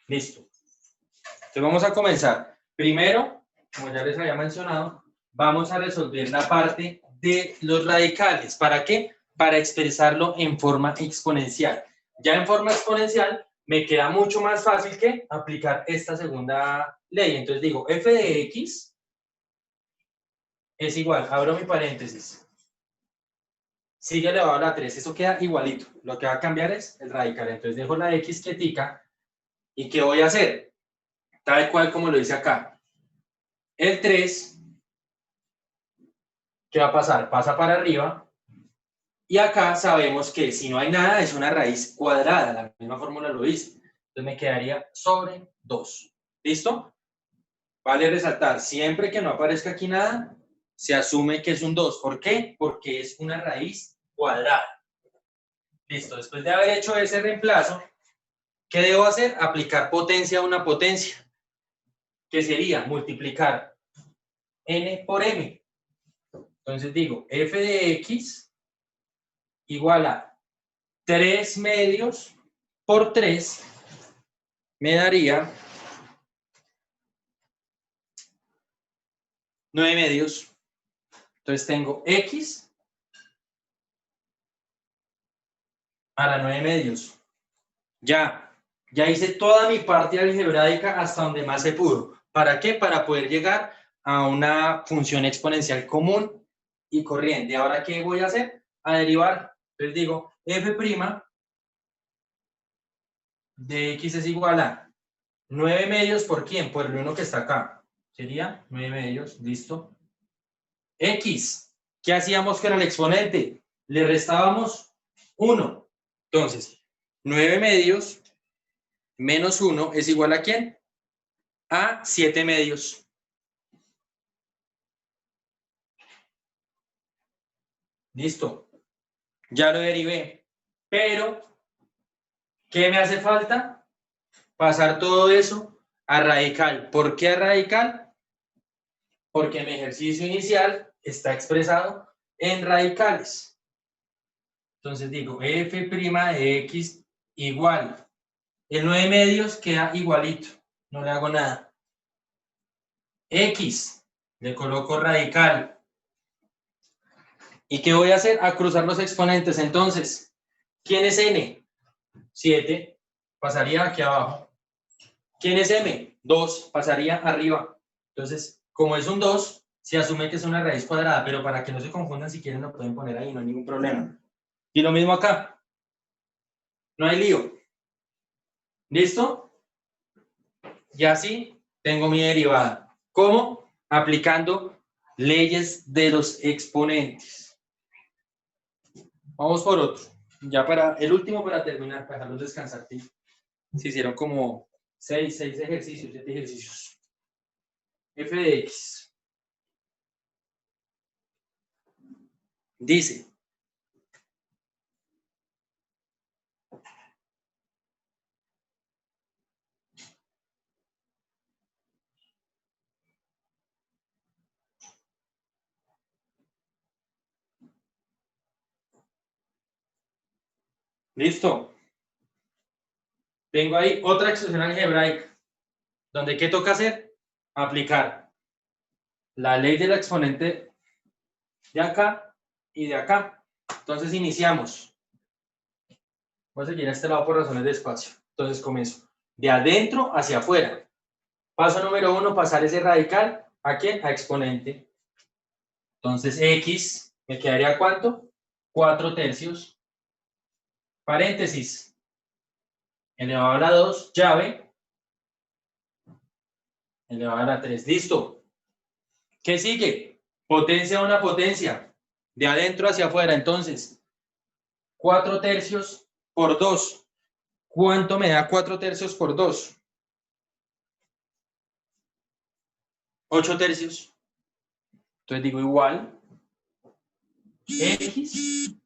Listo. Entonces vamos a comenzar. Primero, como ya les había mencionado, vamos a resolver la parte de los radicales. ¿Para qué? Para expresarlo en forma exponencial. Ya en forma exponencial me queda mucho más fácil que aplicar esta segunda ley. Entonces digo, f de x es igual, abro mi paréntesis, sigue elevado a la 3, eso queda igualito. Lo que va a cambiar es el radical. Entonces dejo la x quietica. ¿Y qué voy a hacer? Tal cual como lo dice acá. El 3, ¿qué va a pasar? Pasa para arriba. Y acá sabemos que si no hay nada es una raíz cuadrada. La misma fórmula lo dice. Entonces me quedaría sobre 2. ¿Listo? Vale resaltar, siempre que no aparezca aquí nada, se asume que es un 2. ¿Por qué? Porque es una raíz cuadrada. Listo. Después de haber hecho ese reemplazo, ¿qué debo hacer? Aplicar potencia a una potencia, que sería multiplicar n por m. Entonces digo, f de x igual a 3 medios por 3 me daría 9 medios. Entonces tengo x a la 9 medios. Ya hice toda mi parte algebraica hasta donde más se pudo. ¿Para qué? Para poder llegar a una función exponencial común y corriente. ¿Ahora qué voy a hacer? A derivar. Entonces digo, f' de x es igual a 9 medios por ¿quién? Por el 1 que está acá. Sería 9 medios, listo. X, ¿qué hacíamos con el exponente? Le restábamos 1. Entonces, 9 medios menos 1 es igual a ¿quién? A 7 medios. Listo. Ya lo derivé. Pero, ¿qué me hace falta? Pasar todo eso a radical. ¿Por qué a radical? Porque mi ejercicio inicial está expresado en radicales. Entonces digo, f' de x igual. El 9 medios queda igualito. No le hago nada. X, le coloco radical. ¿Y qué voy a hacer? A cruzar los exponentes. Entonces, ¿quién es n? 7, pasaría aquí abajo. ¿Quién es m? 2, pasaría arriba. Entonces, como es un 2, se asume que es una raíz cuadrada, pero para que no se confundan, si quieren lo pueden poner ahí, no hay ningún problema. Y lo mismo acá. No hay lío. ¿Listo? Y así tengo mi derivada. ¿Cómo? Aplicando leyes de los exponentes. Vamos por otro. Ya para el último para terminar, para dejarlos descansar. ¿Sí? Se hicieron como 6 ejercicios, 7 ejercicios. f de x. Dice, listo. Tengo ahí otra expresión algebraica, donde ¿qué toca hacer? Aplicar la ley del exponente de acá y de acá. Entonces iniciamos. Voy a seguir a este lado por razones de espacio. Entonces comienzo de adentro hacia afuera. Paso número 1, pasar ese radical. ¿A qué? A exponente. Entonces x, ¿me quedaría cuánto? 4 tercios. Paréntesis. Elevado a la 2, llave. Elevado a la 3. Listo. ¿Qué sigue? Potencia a una potencia. De adentro hacia afuera. Entonces, 4 tercios por 2. ¿Cuánto me da 4 tercios por 2? 8 tercios. Entonces digo igual. X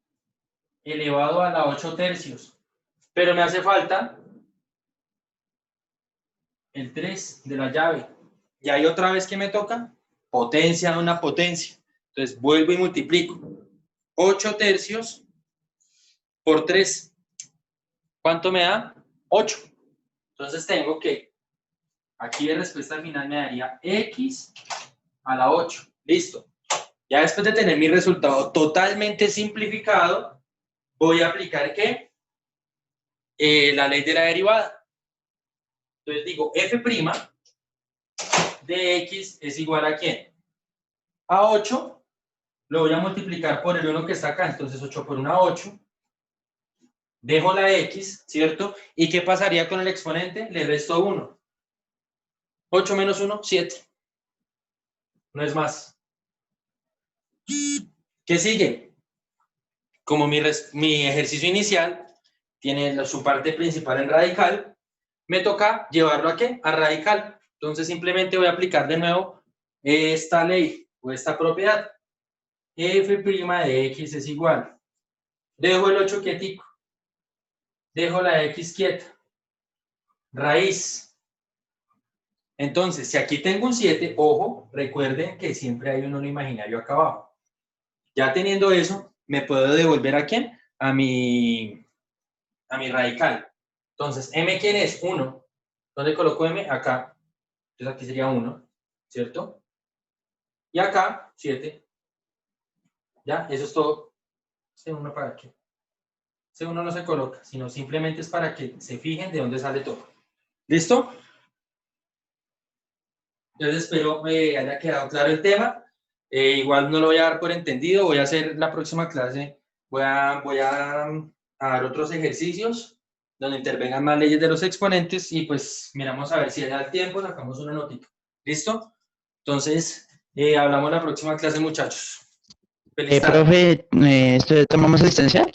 elevado a la 8 tercios. Pero me hace falta el 3 de la llave. Y ahí otra vez que me toca, potencia a una potencia. Entonces vuelvo y multiplico. 8 tercios por 3. ¿Cuánto me da? 8. Entonces tengo que, aquí de respuesta final me daría x a la 8. Listo. Ya después de tener mi resultado totalmente simplificado, voy a aplicar ¿qué? La ley de la derivada. Entonces digo, f' de x es igual a ¿quién? A 8. Lo voy a multiplicar por el 1 que está acá. Entonces 8 por 1, 8. Dejo la x, ¿cierto? ¿Y qué pasaría con el exponente? Le resto 1. 8 menos 1, 7. No es más. ¿Qué sigue? Como mi ejercicio inicial tiene su parte principal en radical, me toca llevarlo ¿a qué? A radical. Entonces simplemente voy a aplicar de nuevo esta ley o esta propiedad. F' de x es igual. Dejo el 8 quietico. Dejo la x quieta. Raíz. Entonces, si aquí tengo un 7, ojo, recuerden que siempre hay un 1 imaginario acá abajo. Ya teniendo eso, me puedo devolver ¿a quién? A mi radical. Entonces, m, ¿quién es? 1. ¿Dónde coloco m? Acá. Entonces, aquí sería 1, ¿cierto? Y acá, 7. ¿Ya? Eso es todo. Este 1 para qué. Ese 1 no se coloca, sino simplemente es para que se fijen de dónde sale todo. ¿Listo? Entonces, espero me haya quedado claro el tema. Igual no lo voy a dar por entendido. Voy a hacer la próxima clase. Voy a dar otros ejercicios donde intervengan más leyes de los exponentes y pues miramos a ver si da el tiempo, sacamos una notita. ¿Listo? Entonces, hablamos la próxima clase, muchachos. Feliz tarde. Profe, ¿tomamos asistencia?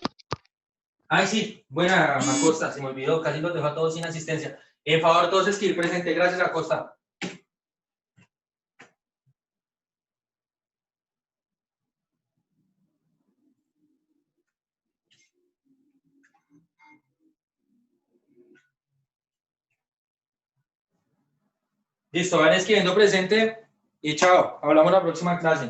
Ay, sí, buena, Acosta, se me olvidó, casi los dejo a todos sin asistencia. En favor, todos escribir presente. Gracias, Acosta. Listo, van escribiendo presente y chao. Hablamos la próxima clase.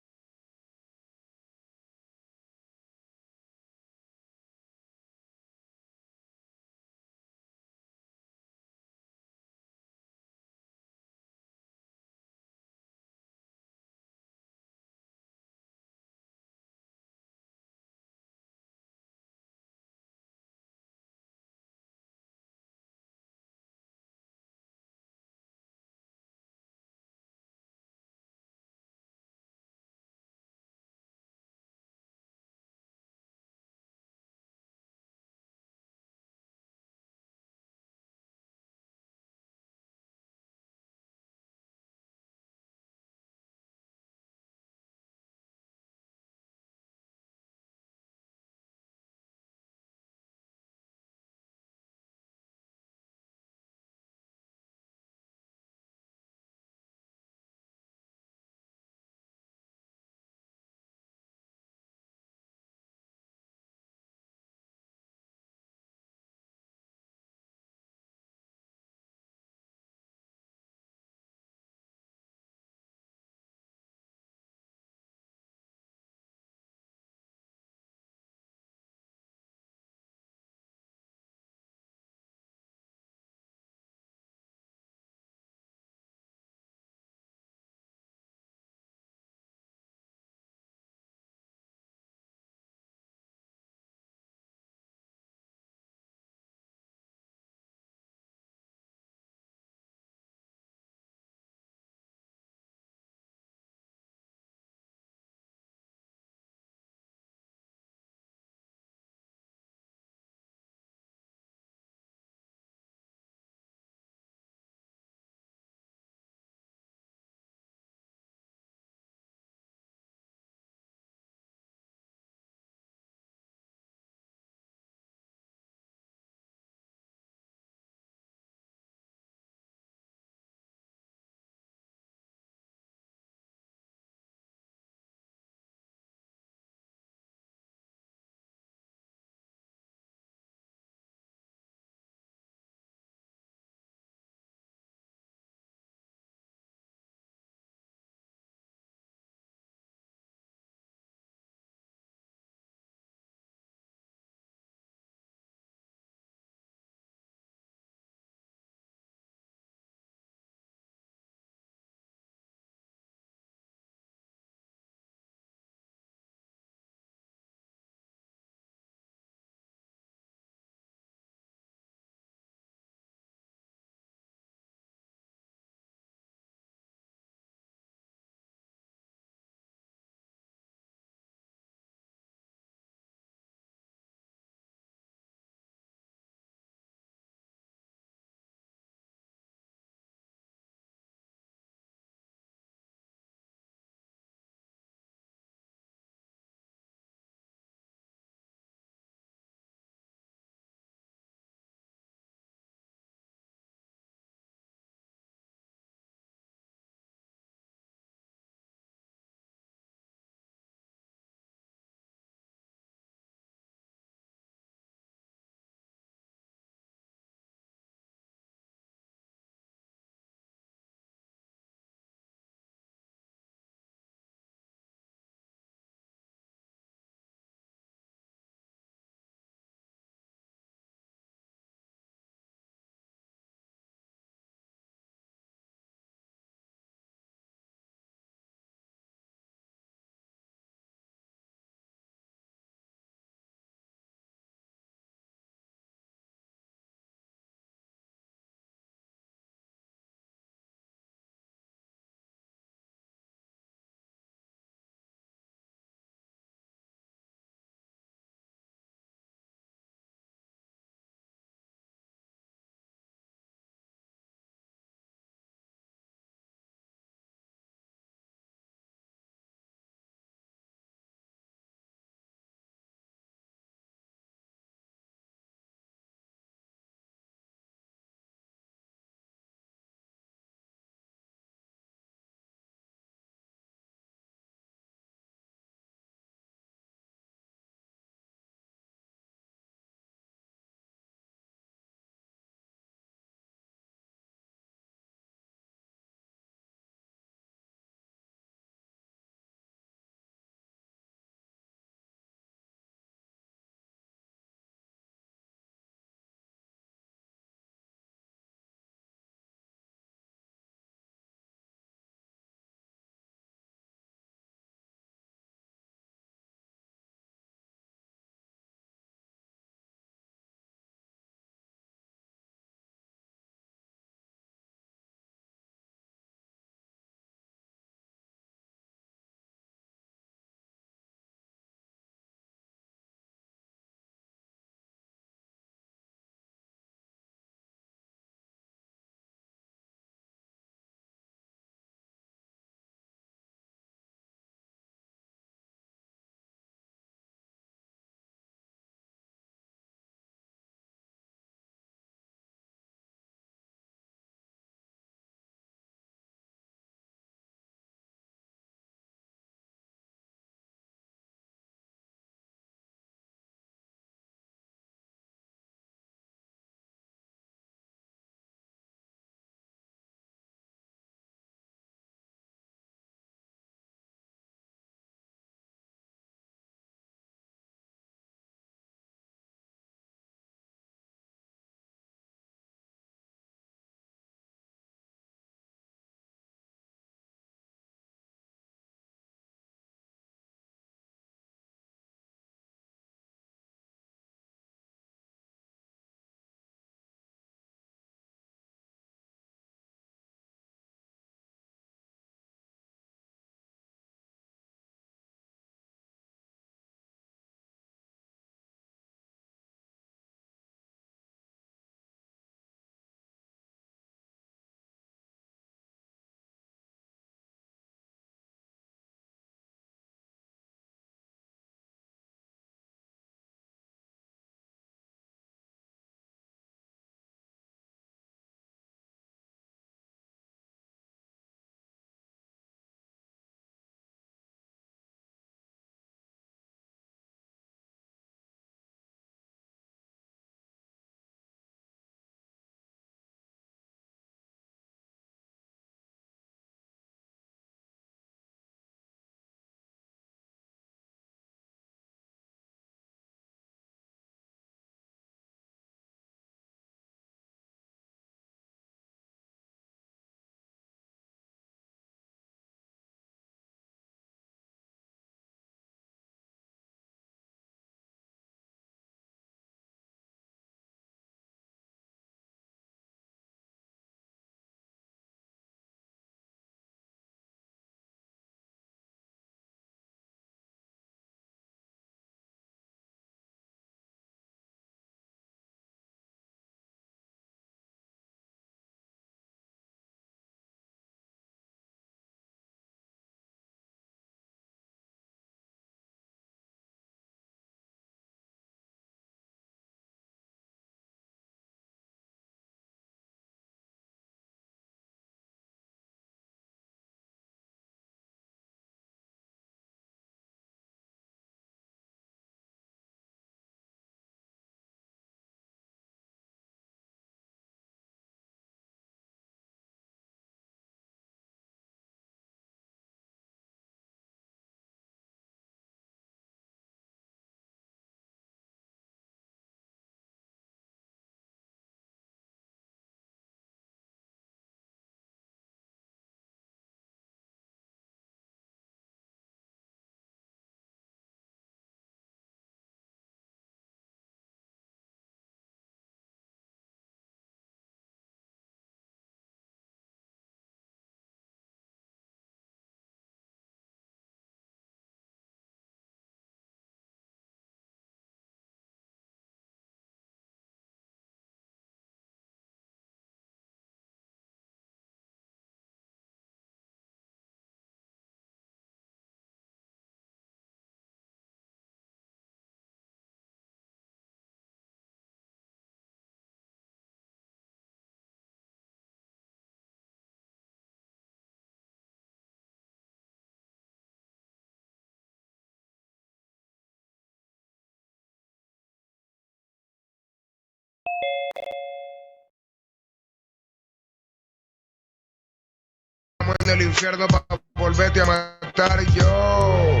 en el infierno para volverte a matar yo.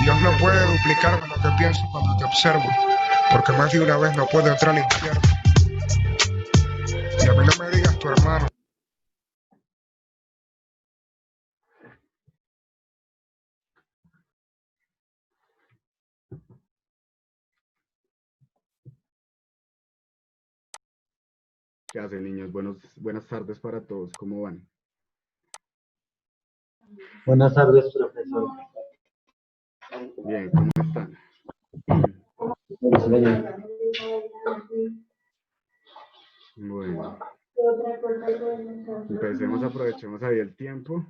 Dios no puede duplicarme lo que pienso cuando te observo, porque más de una vez no puedo entrar al infierno. Y a mí no me digas tu hermano. ¿Qué hacen, niños? Buenas tardes para todos. ¿Cómo van? Buenas tardes, profesor. Bien, ¿cómo están? Bueno, empecemos, aprovechemos ahí el tiempo.